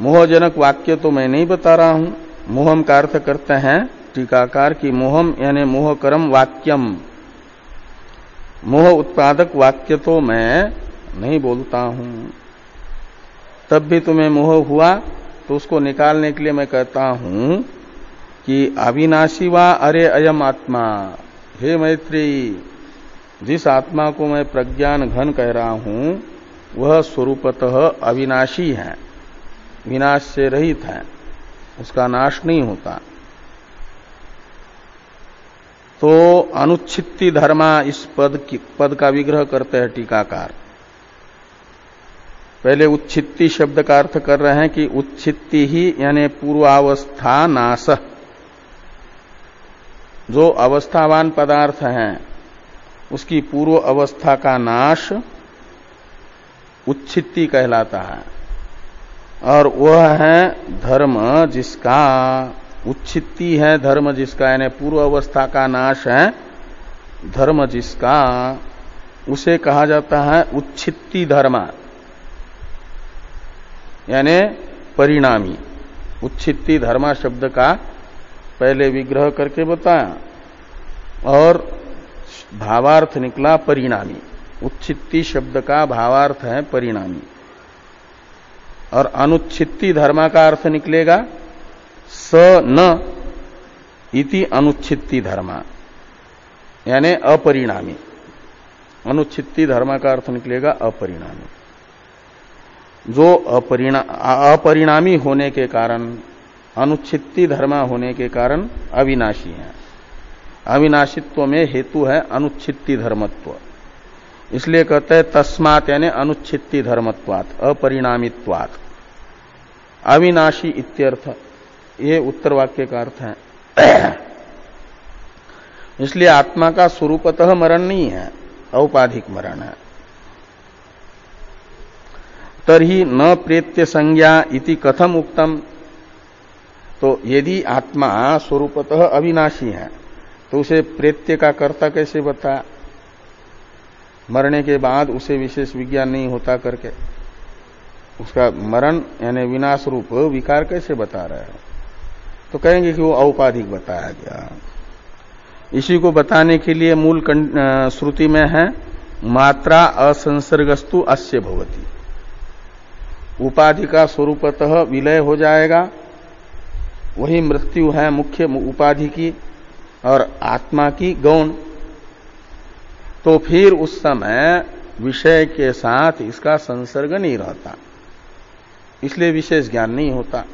मोहजनक वाक्य तो मैं नहीं बता रहा हूं। मोहम का अर्थ करते हैं टीकाकार की मोहम यानी मोहकरम वाक्यम, मोह उत्पादक वाक्य तो मैं नहीं बोलता हूं। तब भी तुम्हें मोह हुआ तो उसको निकालने के लिए मैं कहता हूं कि अविनाशी वा अरे अयम आत्मा, हे मैत्रेयी, जिस आत्मा को मैं प्रज्ञान घन कह रहा हूं वह स्वरूपतः अविनाशी है, विनाश से रहित है, उसका नाश नहीं होता। तो अनुच्छित्ति धर्मा, इस पद का विग्रह करते हैं टीकाकार। पहले उच्छित्ति शब्द का अर्थ कर रहे हैं कि उच्छित्ति ही यानी पूर्वावस्था नाश, जो अवस्थावान पदार्थ हैं उसकी पूर्व अवस्था का नाश उच्छित्ति कहलाता है, और वह है धर्म जिसका, उच्छित्ति है धर्म जिसका, यानी पूर्व अवस्था का नाश है धर्म जिसका, उसे कहा जाता है उच्छित्ति धर्म, यानी परिणामी। उच्छित्ति धर्मा शब्द का पहले विग्रह करके बताया और भावार्थ निकला परिणामी। उच्छित्ति शब्द का भावार्थ है परिणामी, और अनुच्छित्ति धर्मा का अर्थ निकलेगा स न इति अनुच्छित्ति धर्मा, यानी अपरिणामी। अनुच्छित्ति धर्मा का अर्थ निकलेगा अपरिणामी। जो अपरिणामी होने के कारण, अनुच्छित्ति धर्मा होने के कारण अविनाशी है। अविनाशित्व में हेतु है अनुच्छित्ति धर्मत्व, इसलिए कहते हैं तस्मात् यानी अनुच्छित्ति धर्मत्वात्, अपरिणामित्वात्, अविनाशी इत्यर्थ। ये उत्तर वाक्य का अर्थ है। इसलिए आत्मा का स्वरूपतः मरण नहीं है, औपाधिक मरण है। तर्हि न प्रेत्य संज्ञा इति कथम उक्तम, तो यदि आत्मा स्वरूपतः अविनाशी है तो उसे प्रेत्य का कर्ता कैसे बताया? मरने के बाद उसे विशेष विज्ञान नहीं होता करके उसका मरण यानी विनाश रूप विकार कैसे बता रहे हैं? तो कहेंगे कि वो औपाधिक बताया गया। इसी को बताने के लिए मूल श्रुति में है मात्रा असंसर्गस्तु अस्य भवति। उपाधि का स्वरूपतः विलय हो जाएगा, वही मृत्यु है मुख्य उपाधि की और आत्मा की गौण। तो फिर उस समय विषय के साथ इसका संसर्ग नहीं रहता, इसलिए विशेष ज्ञान नहीं होता।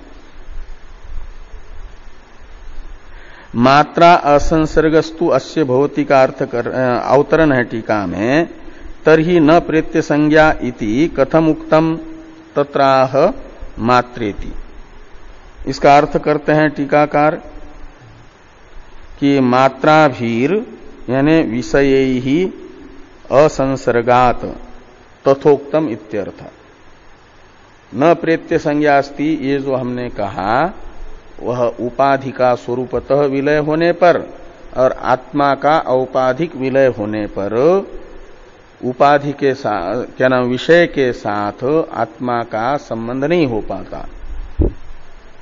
मात्रा असंसर्गस्तु अस्य भवति का अर्थ कर अवतरण है टीका में, तर्हि न प्रेत्य संज्ञा इति कथम उक्तम तत्राह मात्रेति। इसका अर्थ करते हैं टीकाकार कि मात्राभीर यानी विषये ही असंसर्गात तथोक्तम इत्यर्थ। न प्रेत्य संज्ञा अस्ति, ये जो हमने कहा वह उपाधि का स्वरूपतः विलय होने पर और आत्मा का औपाधिक विलय होने पर उपाधि के साथ क्या नाम विषय के साथ आत्मा का संबंध नहीं हो पाता।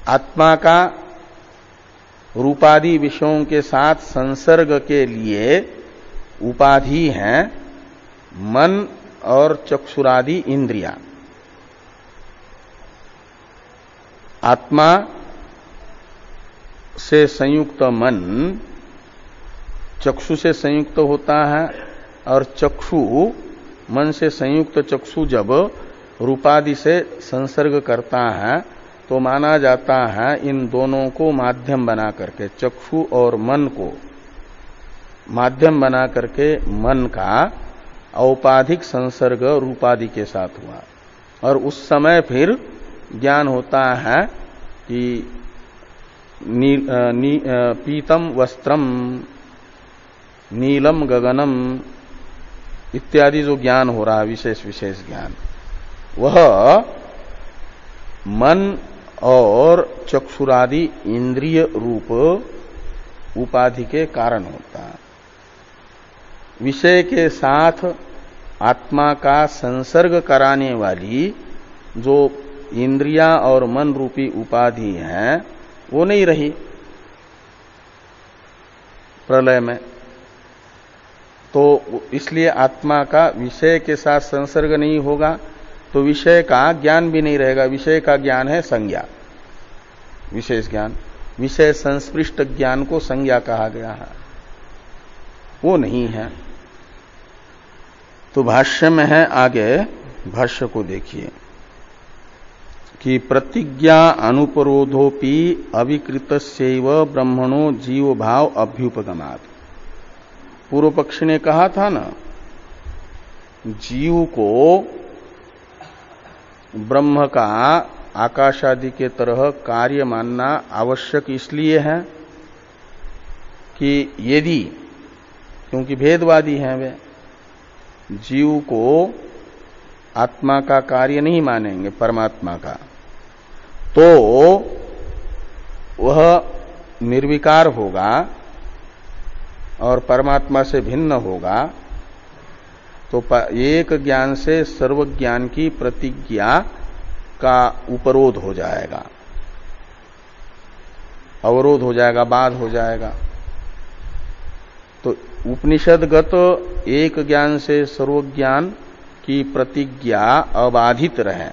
आत्मा का रूपादि विषयों के साथ संसर्ग के लिए उपाधि है मन और चक्षुरादि इंद्रियां। आत्मा से संयुक्त मन चक्षु से संयुक्त होता है और चक्षु मन से संयुक्त चक्षु जब रूपादि से संसर्ग करता है तो माना जाता है इन दोनों को माध्यम बना करके, चक्षु और मन को माध्यम बना करके मन का औपाधिक संसर्ग रूपादि के साथ हुआ और उस समय फिर ज्ञान होता है कि पीतम वस्त्रम नीलम गगनम इत्यादि जो ज्ञान हो रहा है विशेष विशेष ज्ञान, वह मन और चक्षुरादि इंद्रिय रूप उपाधि के कारण होता है। विषय के साथ आत्मा का संसर्ग कराने वाली जो इंद्रियां और मन रूपी उपाधि है वो नहीं रही प्रलय में, तो इसलिए आत्मा का विषय के साथ संसर्ग नहीं होगा तो विषय का ज्ञान भी नहीं रहेगा। विषय का ज्ञान है संज्ञा, विशेष ज्ञान। विषय संस्पृष्ट ज्ञान को संज्ञा कहा गया है, वो नहीं है। तो भाष्य में है, आगे भाष्य को देखिए कि प्रतिज्ञा अनुपरोधोपि अविकृतस्यैव ब्रह्मणो जीव भाव अभ्युपगमात्। पूर्व पक्षी ने कहा था ना, जीव को ब्रह्म का आकाश आदि के तरह कार्य मानना आवश्यक इसलिए है कि यदि, क्योंकि भेदवादी हैं वे, जीव को आत्मा का कार्य नहीं मानेंगे परमात्मा का, तो वह निर्विकार होगा और परमात्मा से भिन्न होगा, तो एक ज्ञान से सर्वज्ञान की प्रतिज्ञा का उपरोध हो जाएगा, अवरोध हो जाएगा, बाध हो जाएगा। तो उपनिषदगत एक ज्ञान से सर्वज्ञान की प्रतिज्ञा अबाधित रहे,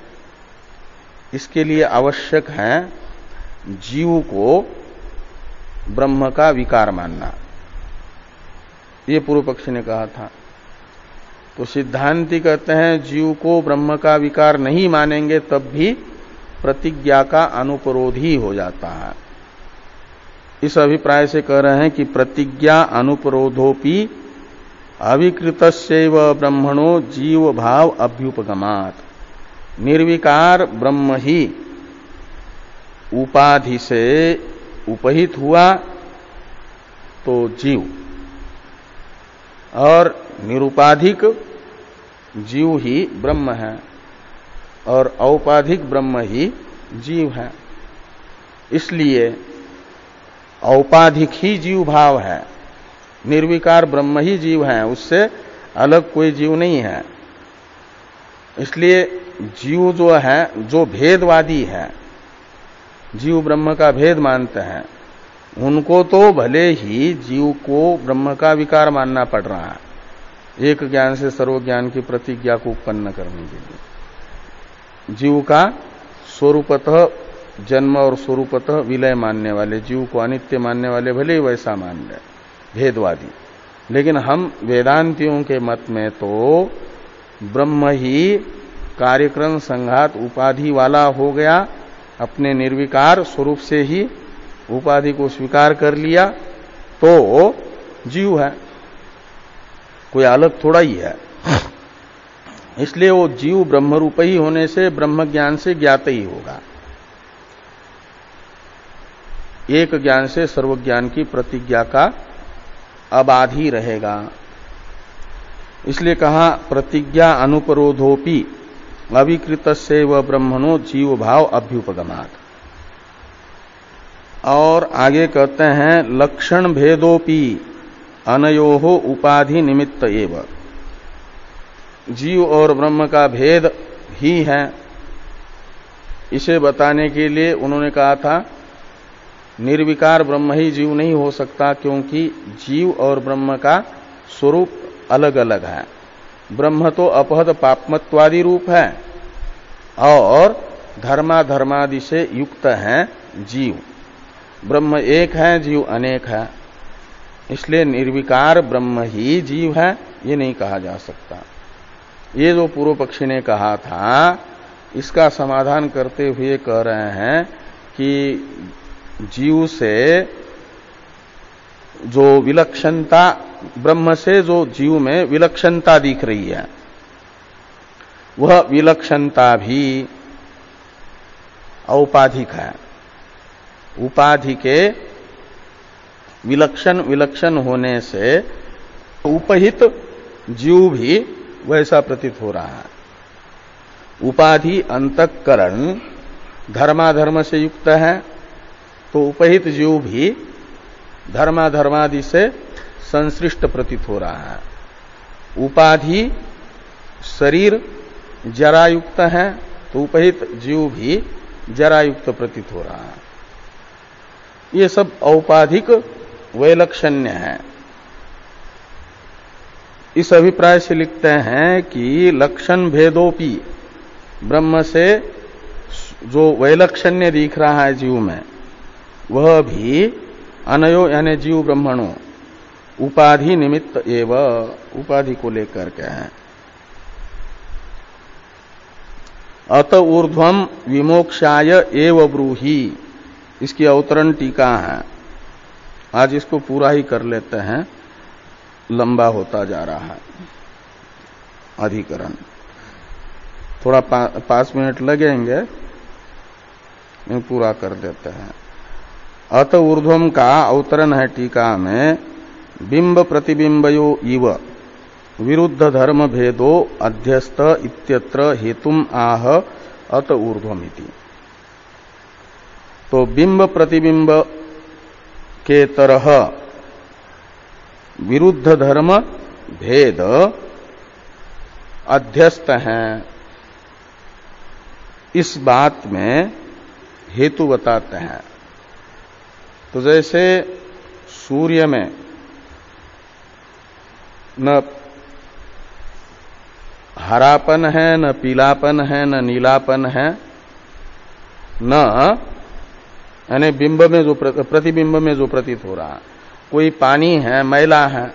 इसके लिए आवश्यक है जीव को ब्रह्म का विकार मानना। ये पूर्व पक्षी ने कहा था। तो सिद्धांती कहते हैं जीव को ब्रह्म का विकार नहीं मानेंगे तब भी प्रतिज्ञा का अनुपरोध ही हो जाता है। इस अभिप्राय से कह रहे हैं कि प्रतिज्ञा अनुपरोधोपि अविकृतस्यैव ब्रह्मणो जीव भाव अभ्युपगमात्। निर्विकार ब्रह्म ही उपाधि से उपहित हुआ तो जीव, और निरुपाधिक जीव ही ब्रह्म है और औपाधिक ब्रह्म ही जीव है। इसलिए औपाधिक ही जीव भाव है, निर्विकार ब्रह्म ही जीव है, उससे अलग कोई जीव नहीं है। इसलिए जीव जो है, जो भेदवादी है, जीव ब्रह्म का भेद मानते हैं, उनको तो भले ही जीव को ब्रह्म का विकार मानना पड़ रहा है एक ज्ञान से सर्वज्ञान की प्रतिज्ञा को उत्पन्न करने के लिए। जीव का स्वरूपतः जन्म और स्वरूपतः विलय मानने वाले, जीव को अनित्य मानने वाले भले ही वैसा मान रहे भेदवादी, लेकिन हम वेदांतियों के मत में तो ब्रह्म ही कार्यक्रम संघात उपाधि वाला हो गया, अपने निर्विकार स्वरूप से ही उपाधि को स्वीकार कर लिया तो जीव है, कोई अलग थोड़ा ही है। इसलिए वो जीव ब्रह्म रूप ही होने से ब्रह्म ज्ञान से ज्ञात ही होगा, एक ज्ञान से सर्वज्ञान की प्रतिज्ञा का अबाधी रहेगा। इसलिए कहा प्रतिज्ञा अनुपरोधोपि अविकृतस्यैव ब्रह्मणो जीव भाव अभ्युपगमात्। और आगे कहते हैं लक्षण भेदोपि अनयोः उपाधि निमित्त एव। जीव और ब्रह्म का भेद ही है, इसे बताने के लिए उन्होंने कहा था निर्विकार ब्रह्म ही जीव नहीं हो सकता, क्योंकि जीव और ब्रह्म का स्वरूप अलग अलग है। ब्रह्म तो अपहत पापमत्वादि रूप है और धर्माधर्मादि से युक्त है जीव। ब्रह्म एक है, जीव अनेक है, इसलिए निर्विकार ब्रह्म ही जीव है, ये नहीं कहा जा सकता। ये जो पूर्व पक्षी ने कहा था, इसका समाधान करते हुए कह रहे हैं कि जीव से जो विलक्षणता, ब्रह्म से जो जीव में विलक्षणता दिख रही है, वह विलक्षणता भी औपाधिक है। उपाधि के विलक्षण होने से उपहित जीव भी वैसा प्रतीत हो रहा है। उपाधि अंतःकरण धर्माधर्म से युक्त है, तो उपहित जीव भी धर्माधर्मादि से संश्लिष्ट प्रतीत हो रहा है। उपाधि शरीर जरायुक्त है, तो उपहित जीव भी जरायुक्त प्रतीत हो रहा है। ये सब औपाधिक वैलक्षण्य है। इस अभिप्राय से लिखते हैं कि लक्षण भेदोपि, ब्रह्म से जो वैलक्षण्य दिख रहा है जीव में, वह भी अनयो यानी जीव ब्रह्मणो उपाधि निमित्त एव, उपाधि को लेकर के है। अत ऊर्ध्वम विमोक्षाय एव ब्रूहि, इसकी अवतरण टीका है। आज इसको पूरा ही कर लेते हैं, लंबा होता जा रहा है अधिकरण। थोड़ा 5 मिनट लगेंगे, पूरा कर देते हैं। अत ऊर्ध्वम का अवतरण है टीका में, बिंब प्रतिबिंबयो इव विरुद्ध धर्म भेदो अध्यस्त इत्यत्र हेतुम आह अत ऊर्ध्वमिति। तो बिंब प्रतिबिंब के तरह विरुद्ध धर्म भेद अध्यस्त हैं, इस बात में हेतु बताते हैं। तो जैसे सूर्य में न हरापन है, न पीलापन है, न नीलापन है, न यानी बिंब में जो प्रतिबिंब में जो प्रतीत हो रहा है, कोई पानी है, मैला है,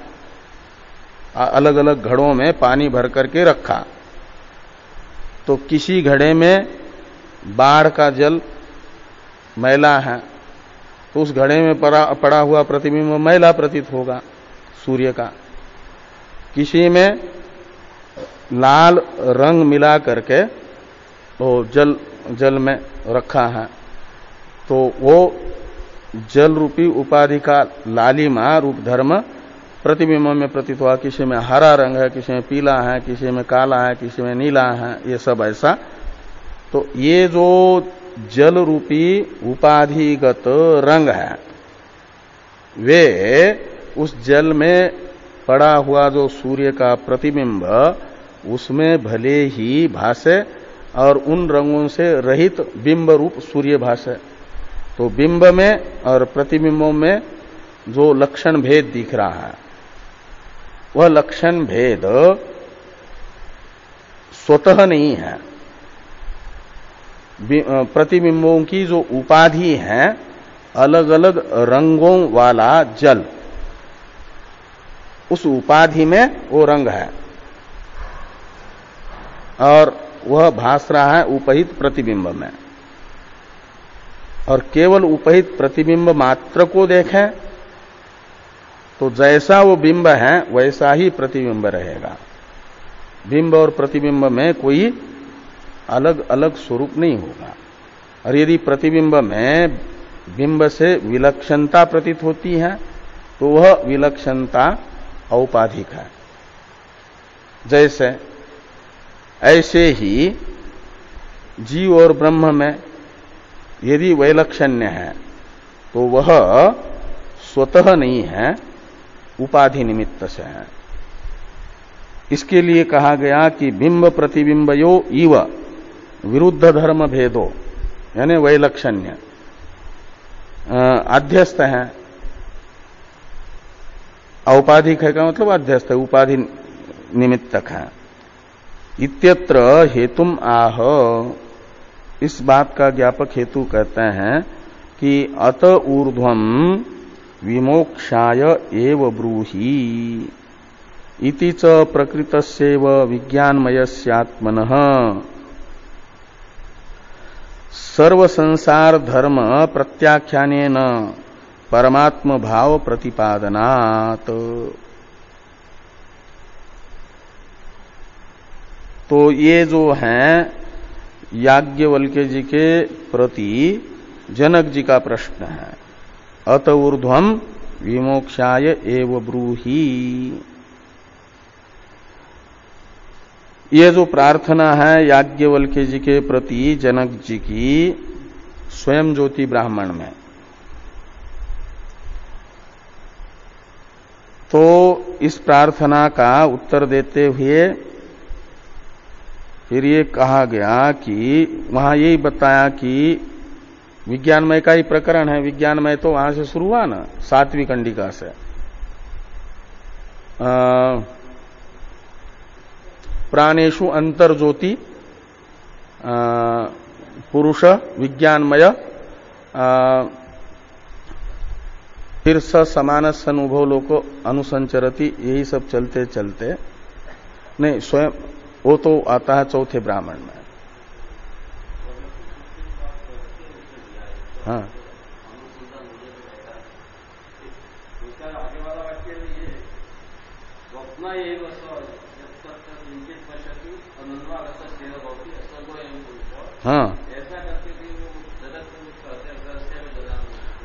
अलग अलग घड़ों में पानी भर करके रखा, तो किसी घड़े में बाढ़ का जल मैला है, तो उस घड़े में पड़ा हुआ प्रतिबिंब मैला प्रतीत होगा सूर्य का। किसी में लाल रंग मिला करके वो जल में रखा है, तो वो जल रूपी उपाधि का लालिमा रूप धर्म प्रतिबिंब में प्रतीत हुआ। किसी में हरा रंग है, किसी में पीला है, किसी में काला है, किसी में नीला है, ये सब ऐसा। तो ये जो जल रूपी उपाधिगत रंग है, वे उस जल में पड़ा हुआ जो सूर्य का प्रतिबिंब, उसमें भले ही भासे और उन रंगों से रहित बिंब रूप सूर्य भासे। तो बिंब में और प्रतिबिंबों में जो लक्षण भेद दिख रहा है, वह लक्षण भेद स्वतः नहीं है। प्रतिबिंबों की जो उपाधि है, अलग अलग रंगों वाला जल, उस उपाधि में वो रंग है और वह भास रहा है उपहित प्रतिबिंब में। और केवल उपहित प्रतिबिंब मात्र को देखें तो जैसा वो बिंब है वैसा ही प्रतिबिंब रहेगा। बिंब और प्रतिबिंब में कोई अलग अलग स्वरूप नहीं होगा। और यदि प्रतिबिंब में बिंब से विलक्षणता प्रतीत होती है तो वह विलक्षणता औपाधिक है। जैसे ऐसे ही जीव और ब्रह्म में यदि वैलक्षण्य है तो वह स्वतः नहीं है, उपाधि निमित्त से है। इसके लिए कहा गया कि बिंब प्रतिबिंबयो इव विरुद्ध धर्म भेदो, यानी वैलक्षण्य अध्यस्त है। औपाधिक है का मतलब अध्यस्त है, उपाधि निमित्तक है। इत्यत्र हेतुम आह, इस बात का ज्ञापक हेतु कहते हैं कि अत ऊर्ध्वम विमोक्षाय एव ब्रूहि इति च प्रकृतस्यैव विज्ञानमयस्यात्मनः सर्व संसार धर्म प्रत्याख्यानेन परमात्म भाव प्रतिपादनात्। तो ये जो हैं याज्ञवल्क्य जी के प्रति जनक जी का प्रश्न है, अत ऊर्ध्वम विमोक्षाय एव ब्रूहि। ये जो प्रार्थना है याज्ञवल्क्य जी के प्रति जनक जी की स्वयं ज्योति ब्राह्मण में, तो इस प्रार्थना का उत्तर देते हुए फिर ये कहा गया कि वहां यही बताया कि विज्ञानमय का ही प्रकरण है। विज्ञानमय तो वहां से शुरू हुआ ना, 7वीं कंडिका से। प्राणेषु अंतर्ज्योति पुरुष विज्ञानमय, फिर स समान सनुभव लोको अनुसंचरति, यही सब चलते चलते नहीं, स्वयं वो तो आता है चौथे ब्राह्मण में। हाँ, हाँ,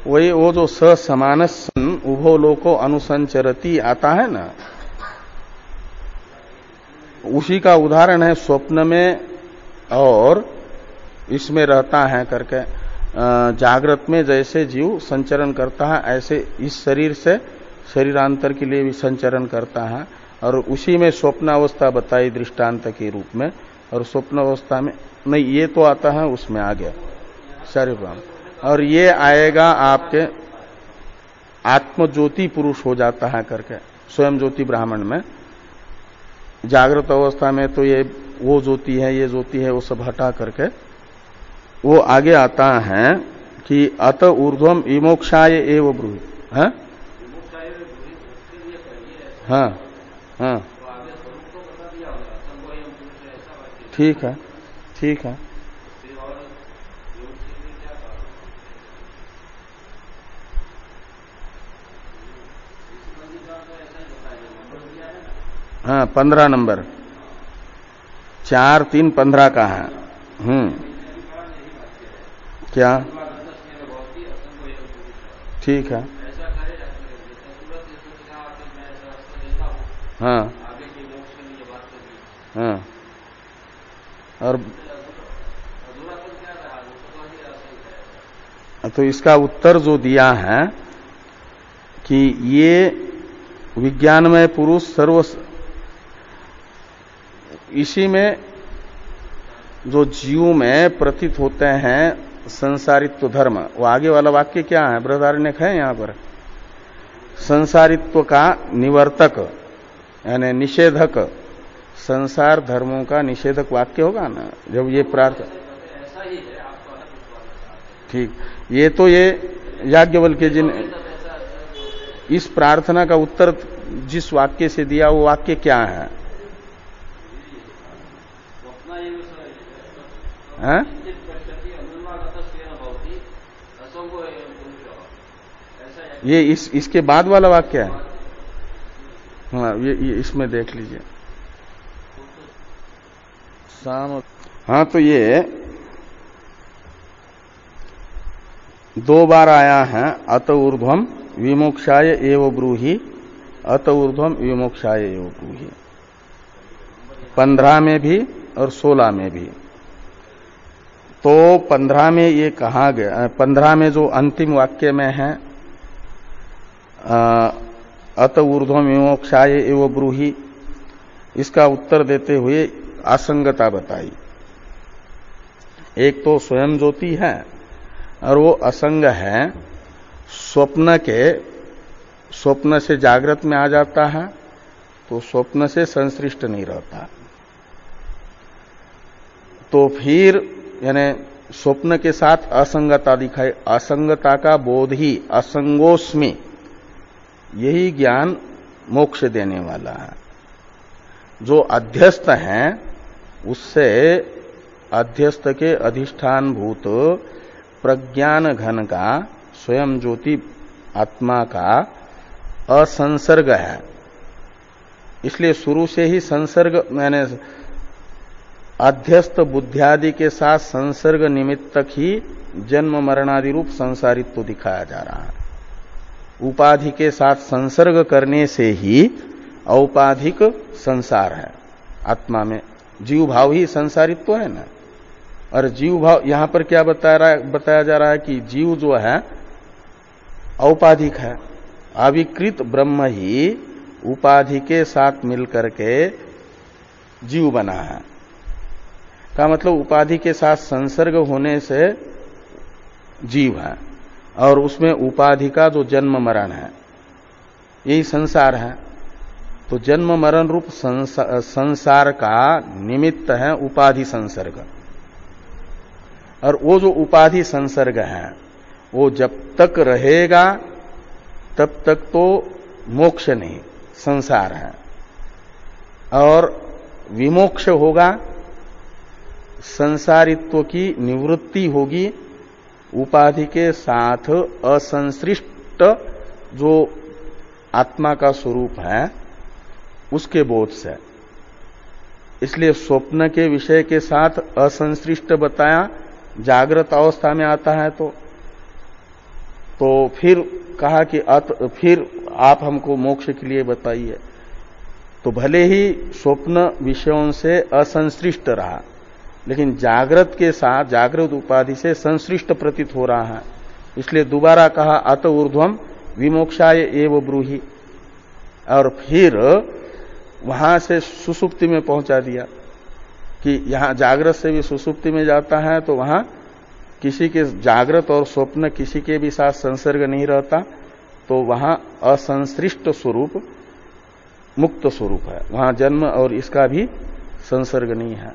वही वो जो स समानसन उभो लोको अनुसंचरती आता है ना, उसी का उदाहरण है स्वप्न में और इसमें रहता है करके। जागृत में जैसे जीव संचरण करता है ऐसे इस शरीर से शरीरांतर के लिए भी संचरण करता है, और उसी में स्वप्नावस्था बताई दृष्टांत के रूप में। और स्वप्नावस्था में नहीं, ये तो आता है उसमें आ गया शरीर, और ये आएगा आपके आत्मज्योति पुरुष हो जाता है करके स्वयं ज्योति ब्राह्मण में। जागृत अवस्था में तो ये वो ज्योति है, ये ज्योति है, वो सब हटा करके वो आगे आता है कि अत ऊर्ध्वम विमोक्षाय एव ब्रूहि। हाँ हाँ हाँ, ठीक है ठीक है। हाँ 15 नंबर 4, 3, 15 का है। क्या ठीक है। हाँ हाँ, और तो इसका उत्तर जो दिया है कि ये विज्ञानमय पुरुष सर्व, इसी में जो जीव में प्रतीत होते हैं संसारित्व धर्म, वो आगे वाला वाक्य क्या है, बृहदारण्यक है यहां पर। संसारित्व का निवर्तक यानी निषेधक, संसार धर्मों का निषेधक वाक्य होगा ना जब ये प्रार्थना। ठीक, ये तो ये याज्ञवल्क्य जी ने इस प्रार्थना का उत्तर जिस वाक्य से दिया वो वाक्य क्या है? हाँ? ये इसके बाद वाला वाक्य है। हाँ ये इसमें देख लीजिए। हाँ तो ये 2 बार आया है, अत ऊर्ध्वम विमोक्षाय एव ब्रूहि, अत ऊर्ध्वम विमोक्षाय एव ब्रूहि, 15 में भी और 16 में भी। तो 15 में ये कहा गया, 15 में जो अंतिम वाक्य में है अत ऊर्ध्वम विमोक्षाय एव ब्रूहि, इसका उत्तर देते हुए असंगता बताई। एक तो स्वयं ज्योति है और वो असंग है, स्वप्न से जागृत में आ जाता है तो स्वप्न से संश्लिष्ट नहीं रहता। तो फिर यानी स्वप्न के साथ असंगता दिखाई, असंगता का बोध ही असंगोस्मि, यही ज्ञान मोक्ष देने वाला है। जो अध्यस्त है उससे अध्यस्त के अधिष्ठान भूत प्रज्ञान घन का स्वयं ज्योति आत्मा का असंसर्ग है। इसलिए शुरू से ही संसर्ग मैंने अध्यस्त बुद्धियादि के साथ संसर्ग निमित्तक ही जन्म मरणादि रूप संसारित्व दिखाया जा रहा है। उपाधि के साथ संसर्ग करने से ही औपाधिक संसार है। आत्मा में जीव भाव ही संसारित्व है ना। और जीव भाव यहां पर क्या बताया जा रहा है कि जीव जो है औपाधिक है, अविकृत ब्रह्म ही उपाधि के साथ मिलकर के जीव बना है। का मतलब उपाधि के साथ संसर्ग होने से जीव है, और उसमें उपाधि का जो जन्म मरण है यही संसार है। तो जन्म मरण रूप संसार का निमित्त है उपाधि संसर्ग, और वो जो उपाधि संसर्ग है वो जब तक रहेगा तब तक तो मोक्ष नहीं, संसार है। और विमोक्ष होगा, संसारित्व की निवृत्ति होगी, उपाधि के साथ असंश्लिष्ट जो आत्मा का स्वरूप है उसके बोध से। इसलिए स्वप्न के विषय के साथ असंश्लिष्ट बताया, जागृत अवस्था में आता है तो तो फिर कहा कि फिर आप हमको मोक्ष के लिए बताइए। तो भले ही स्वप्न विषयों से असंश्लिष्ट रहा, लेकिन जागृत के साथ जागृत उपाधि से संश्लिष्ट प्रतीत हो रहा है, इसलिए दोबारा कहा अत ऊर्ध्वम विमोक्षाय एव ब्रूहि, और फिर वहां से सुसुप्ति में पहुंचा दिया कि यहां जागृत से भी सुसुप्ति में जाता है, तो वहां किसी के जागृत और स्वप्न किसी के भी साथ संसर्ग नहीं रहता, तो वहां असंश्लिष्ट स्वरूप मुक्त स्वरूप है, वहां जन्म और इसका भी संसर्ग नहीं है।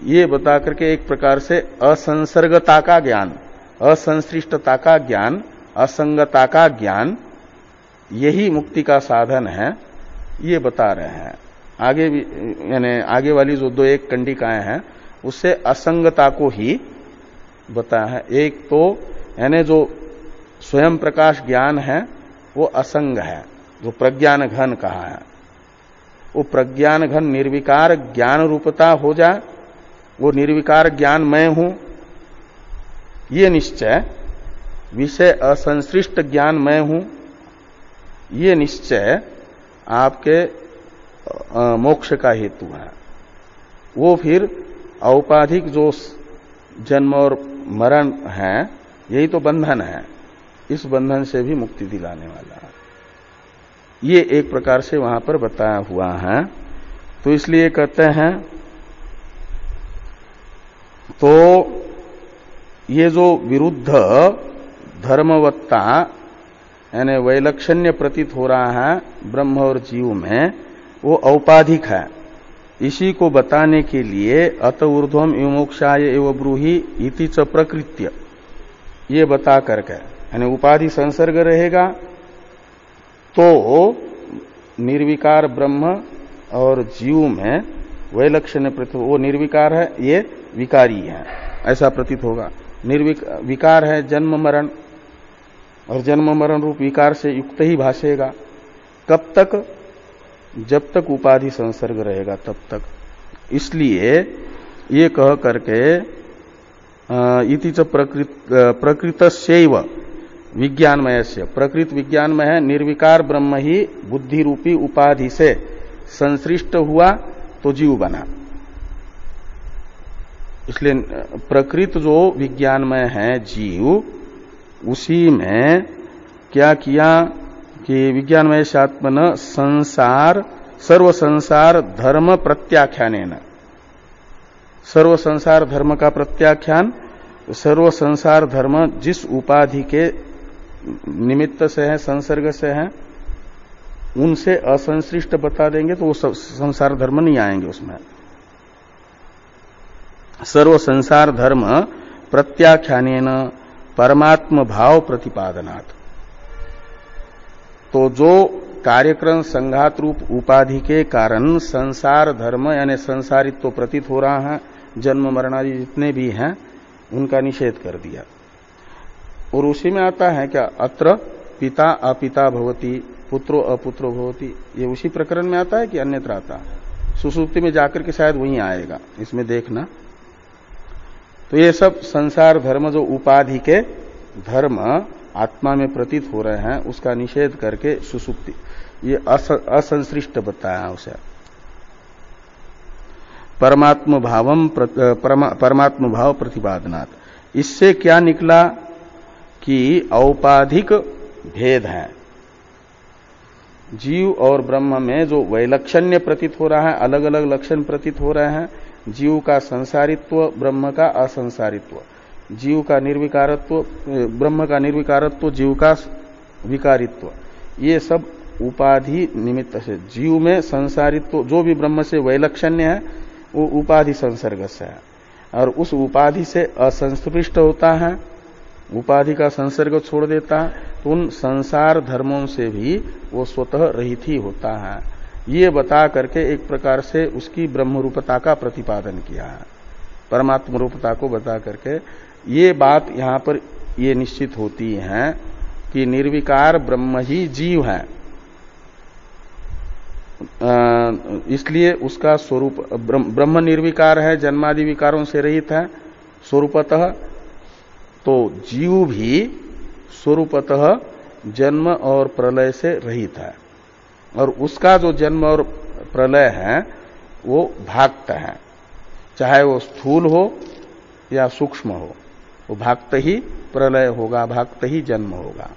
ये बता करके एक प्रकार से असंसर्गता का ज्ञान, असंश्लिष्टता का ज्ञान, असंगता का ज्ञान, यही मुक्ति का साधन है, ये बता रहे हैं। आगे भी यानी आगे वाली जो दो एक कंडिकाएं हैं उससे असंगता को ही बताया है। एक तो यानी जो स्वयं प्रकाश ज्ञान है वो असंग है, जो प्रज्ञान घन कहा है, वो प्रज्ञान घन निर्विकार ज्ञान रूपता हो जाए, वो निर्विकार ज्ञान मैं हूं, ये निश्चय, विषय असंश्लिष्ट ज्ञान मैं हूं, ये निश्चय आपके मोक्ष का हेतु है। वो फिर औपाधिक जो जन्म और मरण है, यही तो बंधन है, इस बंधन से भी मुक्ति दिलाने वाला है। ये एक प्रकार से वहां पर बताया हुआ है। तो इसलिए कहते हैं, तो ये जो विरुद्ध धर्मवत्ता यानी वैलक्षण्य प्रतीत हो रहा है ब्रह्म और जीव में, वो औपाधिक है। इसी को बताने के लिए अत ऊर्ध्वम विमोक्षाय एव ब्रूहि इति च प्रकृत्य, ये बता करके, यानी उपाधि संसर्ग रहेगा तो निर्विकार ब्रह्म और जीव में वैलक्षण्य प्रतीत, वो निर्विकार है, ये विकारी है, ऐसा प्रतीत होगा। विकार है जन्म मरण, और जन्म मरण रूप विकार से युक्त ही भाषेगा। कब तक? जब तक उपाधि संसर्ग रहेगा तब तक। इसलिए ये कह करके इति च प्रकृतस्यैव विज्ञानमयस्य, प्रकृत विज्ञानमय है, निर्विकार ब्रह्म ही बुद्धि रूपी उपाधि से संश्लिष्ट हुआ तो जीव बना। इसलिए प्रकृत जो विज्ञानमय है जीव, उसी में क्या किया कि विज्ञानमय आत्मन संसार सर्व संसार धर्म प्रत्याख्यानेन, सर्व संसार धर्म का प्रत्याख्यान, सर्व संसार धर्म जिस उपाधि के निमित्त से है, संसर्ग से है, उनसे असंश्लिष्ट बता देंगे तो वो संसार धर्म नहीं आएंगे उसमें। सर्व संसार धर्म प्रत्याख्यानेन परमात्म भाव प्रतिपादनात्, तो जो कार्यक्रम संघात रूप उपाधि के कारण संसार धर्म यानी संसारित्व प्रतीत हो रहा है, जन्म मरण आदि जितने भी हैं उनका निषेध कर दिया। और उसी में आता है क्या, अत्र पिता अपिता भवति पुत्रो अपुत्रो भवति, ये उसी प्रकरण में आता है कि अन्यत्र आता है? सुसुप्ति में जाकर के शायद वहीं आएगा, इसमें देखना। तो ये सब संसार धर्म जो उपाधि के धर्म आत्मा में प्रतीत हो रहे हैं उसका निषेध करके सुसुप्ति, ये असंश्लिष्ट बताया उसे। परमात्म भाव प्रतिपादनात्, इससे क्या निकला कि औपाधिक भेद है। जीव और ब्रह्म में जो वैलक्षण्य प्रतीत हो रहा है, अलग अलग लक्षण प्रतीत हो रहे हैं, जीव का संसारित्व, ब्रह्म का असंसारित्व, जीव का निर्विकारत्व, ब्रह्म का निर्विकारत्व, जीव का विकारित्व, ये सब उपाधि निमित्त से। जीव में संसारित्व जो भी ब्रह्म से वैलक्षण्य है वो उपाधि संसर्ग से है, और उस उपाधि से असंस्पृष्ट होता है, उपाधि का संसर्ग छोड़ देता है, तो उन संसार धर्मों से भी वो स्वतः रहित ही होता है। ये बता करके एक प्रकार से उसकी ब्रह्म रूपता का प्रतिपादन किया है, परमात्म रूपता को बता करके। ये बात यहां पर ये निश्चित होती है कि निर्विकार ब्रह्म ही जीव है, इसलिए उसका स्वरूप ब्रह्म निर्विकार है, जन्मादि विकारों से रहित है स्वरूपतः। तो जीव भी स्वरूपतः जन्म और प्रलय से रहित है, और उसका जो जन्म और प्रलय है वो भाक्त है, चाहे वो स्थूल हो या सूक्ष्म हो, वो भाक्त ही प्रलय होगा, भाक्त ही जन्म होगा।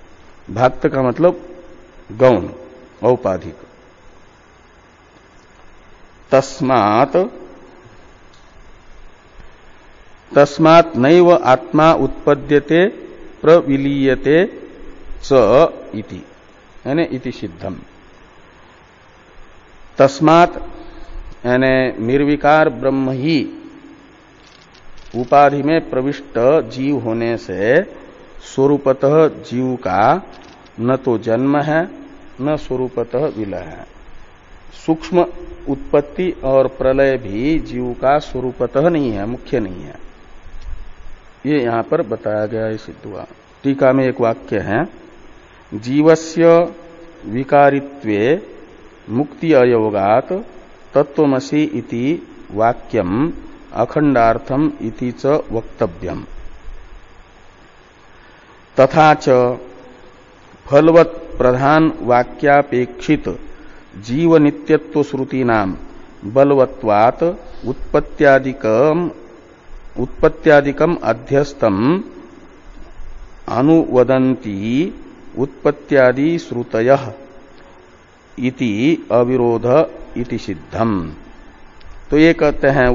भाक्त का मतलब गौण, औपाधिक। तस्मात् नैव आत्मा उत्पद्यते प्रविलीयते च इति, यानी इति सिद्धम। तस्मात् यानी निर्विकार ब्रह्म ही उपाधि में प्रविष्ट जीव होने से स्वरूपतः जीव का न तो जन्म है न स्वरूपतः विलय है। सूक्ष्म उत्पत्ति और प्रलय भी जीव का स्वरूपतः नहीं है, मुख्य नहीं है। ये यहां पर बताया गया है, सिद्ध हुआ। टीका में एक वाक्य है, जीवस्य विकारित्वे मुक्ति अयोगात तत्वमसि इति वाक्यम अखंडार्थम इति च वक्तव्यम। तथा च फलवत् प्रधान वाक्यापेक्षित जीव नित्यत्व श्रुतीनाम बलवत्वात् उत्पत्त्यादिकम अध्यस्तम अनुवदन्ति उत्पत्त्यादि श्रुतयः इति अविरोध इति सिद्धम। तो ये कहते हैं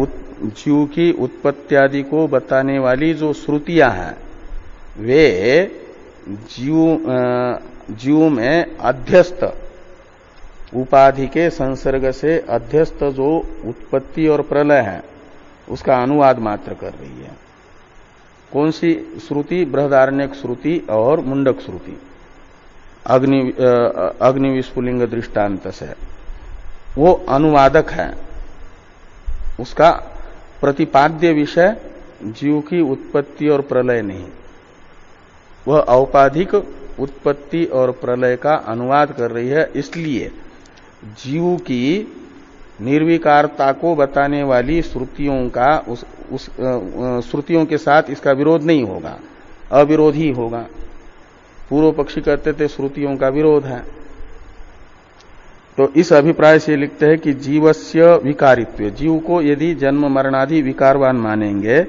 जीव की उत्पत्त्यादि को बताने वाली जो श्रुतियां हैं वे जीव में अध्यस्त उपाधि के संसर्ग से अध्यस्त जो उत्पत्ति और प्रलय है उसका अनुवाद मात्र कर रही है। कौन सी श्रुति? बृहदारण्यक श्रुति और मुंडक श्रुति, अग्नि विस्फुलिंग दृष्टांत से। वो अनुवादक है, उसका प्रतिपाद्य विषय जीव की उत्पत्ति और प्रलय नहीं, वह औपाधिक उत्पत्ति और प्रलय का अनुवाद कर रही है। इसलिए जीव की निर्विकारता को बताने वाली श्रुतियों का उस श्रुतियों के साथ इसका विरोध नहीं होगा, अविरोध ही होगा। पूर्व पक्षी कहते थे श्रुतियों का विरोध है, तो इस अभिप्राय से लिखते हैं कि जीवस्य विकारित्व, जीव को यदि जन्म मरणादि विकारवान मानेंगे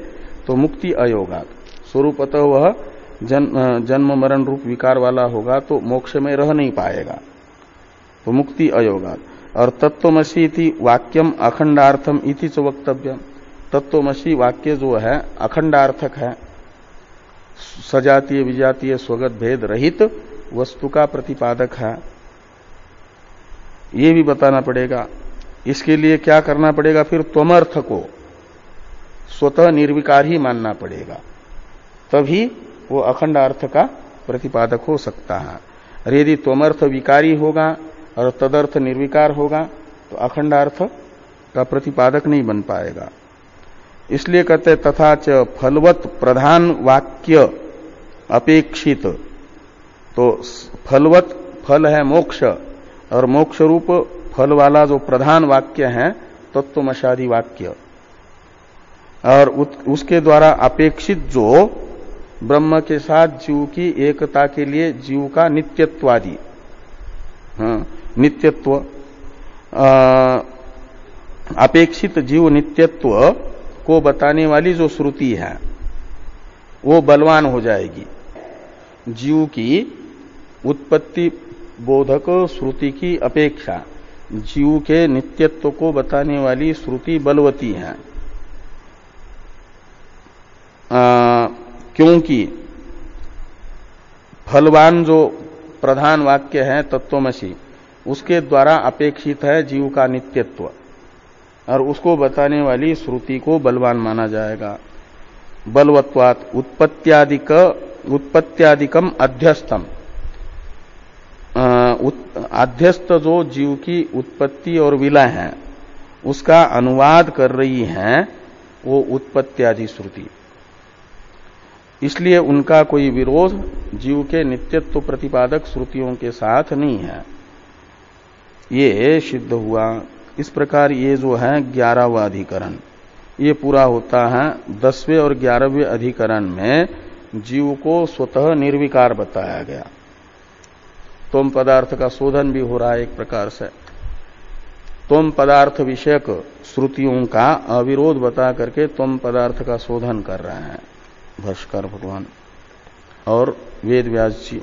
तो मुक्ति अयोगात, स्वरूपतः वह जन्म मरण रूप विकार वाला होगा तो मोक्ष में रह नहीं पाएगा, तो मुक्ति अयोगात। और तत्वमसि इति वाक्यम अखंडार्थम इति च वक्तव्यम। तत्वमसि वाक्य जो है अखंडार्थक है, सजातीय विजातीय स्वगत भेद रहित वस्तु का प्रतिपादक है, ये भी बताना पड़ेगा। इसके लिए क्या करना पड़ेगा? फिर त्वमर्थ को स्वतः निर्विकार ही मानना पड़ेगा, तभी वो अखंड अर्थ का प्रतिपादक हो सकता है। और यदि त्वमर्थ विकारी होगा और तदर्थ निर्विकार होगा तो अखंड अर्थ का प्रतिपादक नहीं बन पाएगा। इसलिए कहते तथा च फलवत प्रधान वाक्य अपेक्षित, तो फलवत फल है मोक्ष, और मोक्ष रूप फल वाला जो प्रधान वाक्य है तत्वमशादि वाक्य, और उसके द्वारा अपेक्षित जो ब्रह्म के साथ जीव की एकता के लिए जीव का नित्यत्वादि, नित्यत्व अपेक्षित जीव नित्यत्व को बताने वाली जो श्रुति है वो बलवान हो जाएगी। जीव की उत्पत्ति बोधक श्रुति की अपेक्षा जीव के नित्यत्व को बताने वाली श्रुति बलवती है, क्योंकि फलवान जो प्रधान वाक्य है तत्वमसि, उसके द्वारा अपेक्षित है जीव का नित्यत्व, और उसको बताने वाली श्रुति को बलवान माना जाएगा। बलवत्वात् उत्पत्त्यादिकम अध्यस्तम, अध्यस्त जो जीव की उत्पत्ति और विलय है उसका अनुवाद कर रही है वो उत्पत्त्यादि श्रुति। इसलिए उनका कोई विरोध जीव के नित्यत्व प्रतिपादक श्रुतियों के साथ नहीं है, ये सिद्ध हुआ। इस प्रकार ये जो है 11वां अधिकरण ये पूरा होता है। 10वें और 11वें अधिकरण में जीव को स्वतः निर्विकार बताया गया। त्वम पदार्थ का शोधन भी हो रहा है एक प्रकार से। त्वम पदार्थ विषयक श्रुतियों का अविरोध बता करके त्वम पदार्थ का शोधन कर रहे हैं भाष्यकार भगवान और वेद व्यास जी।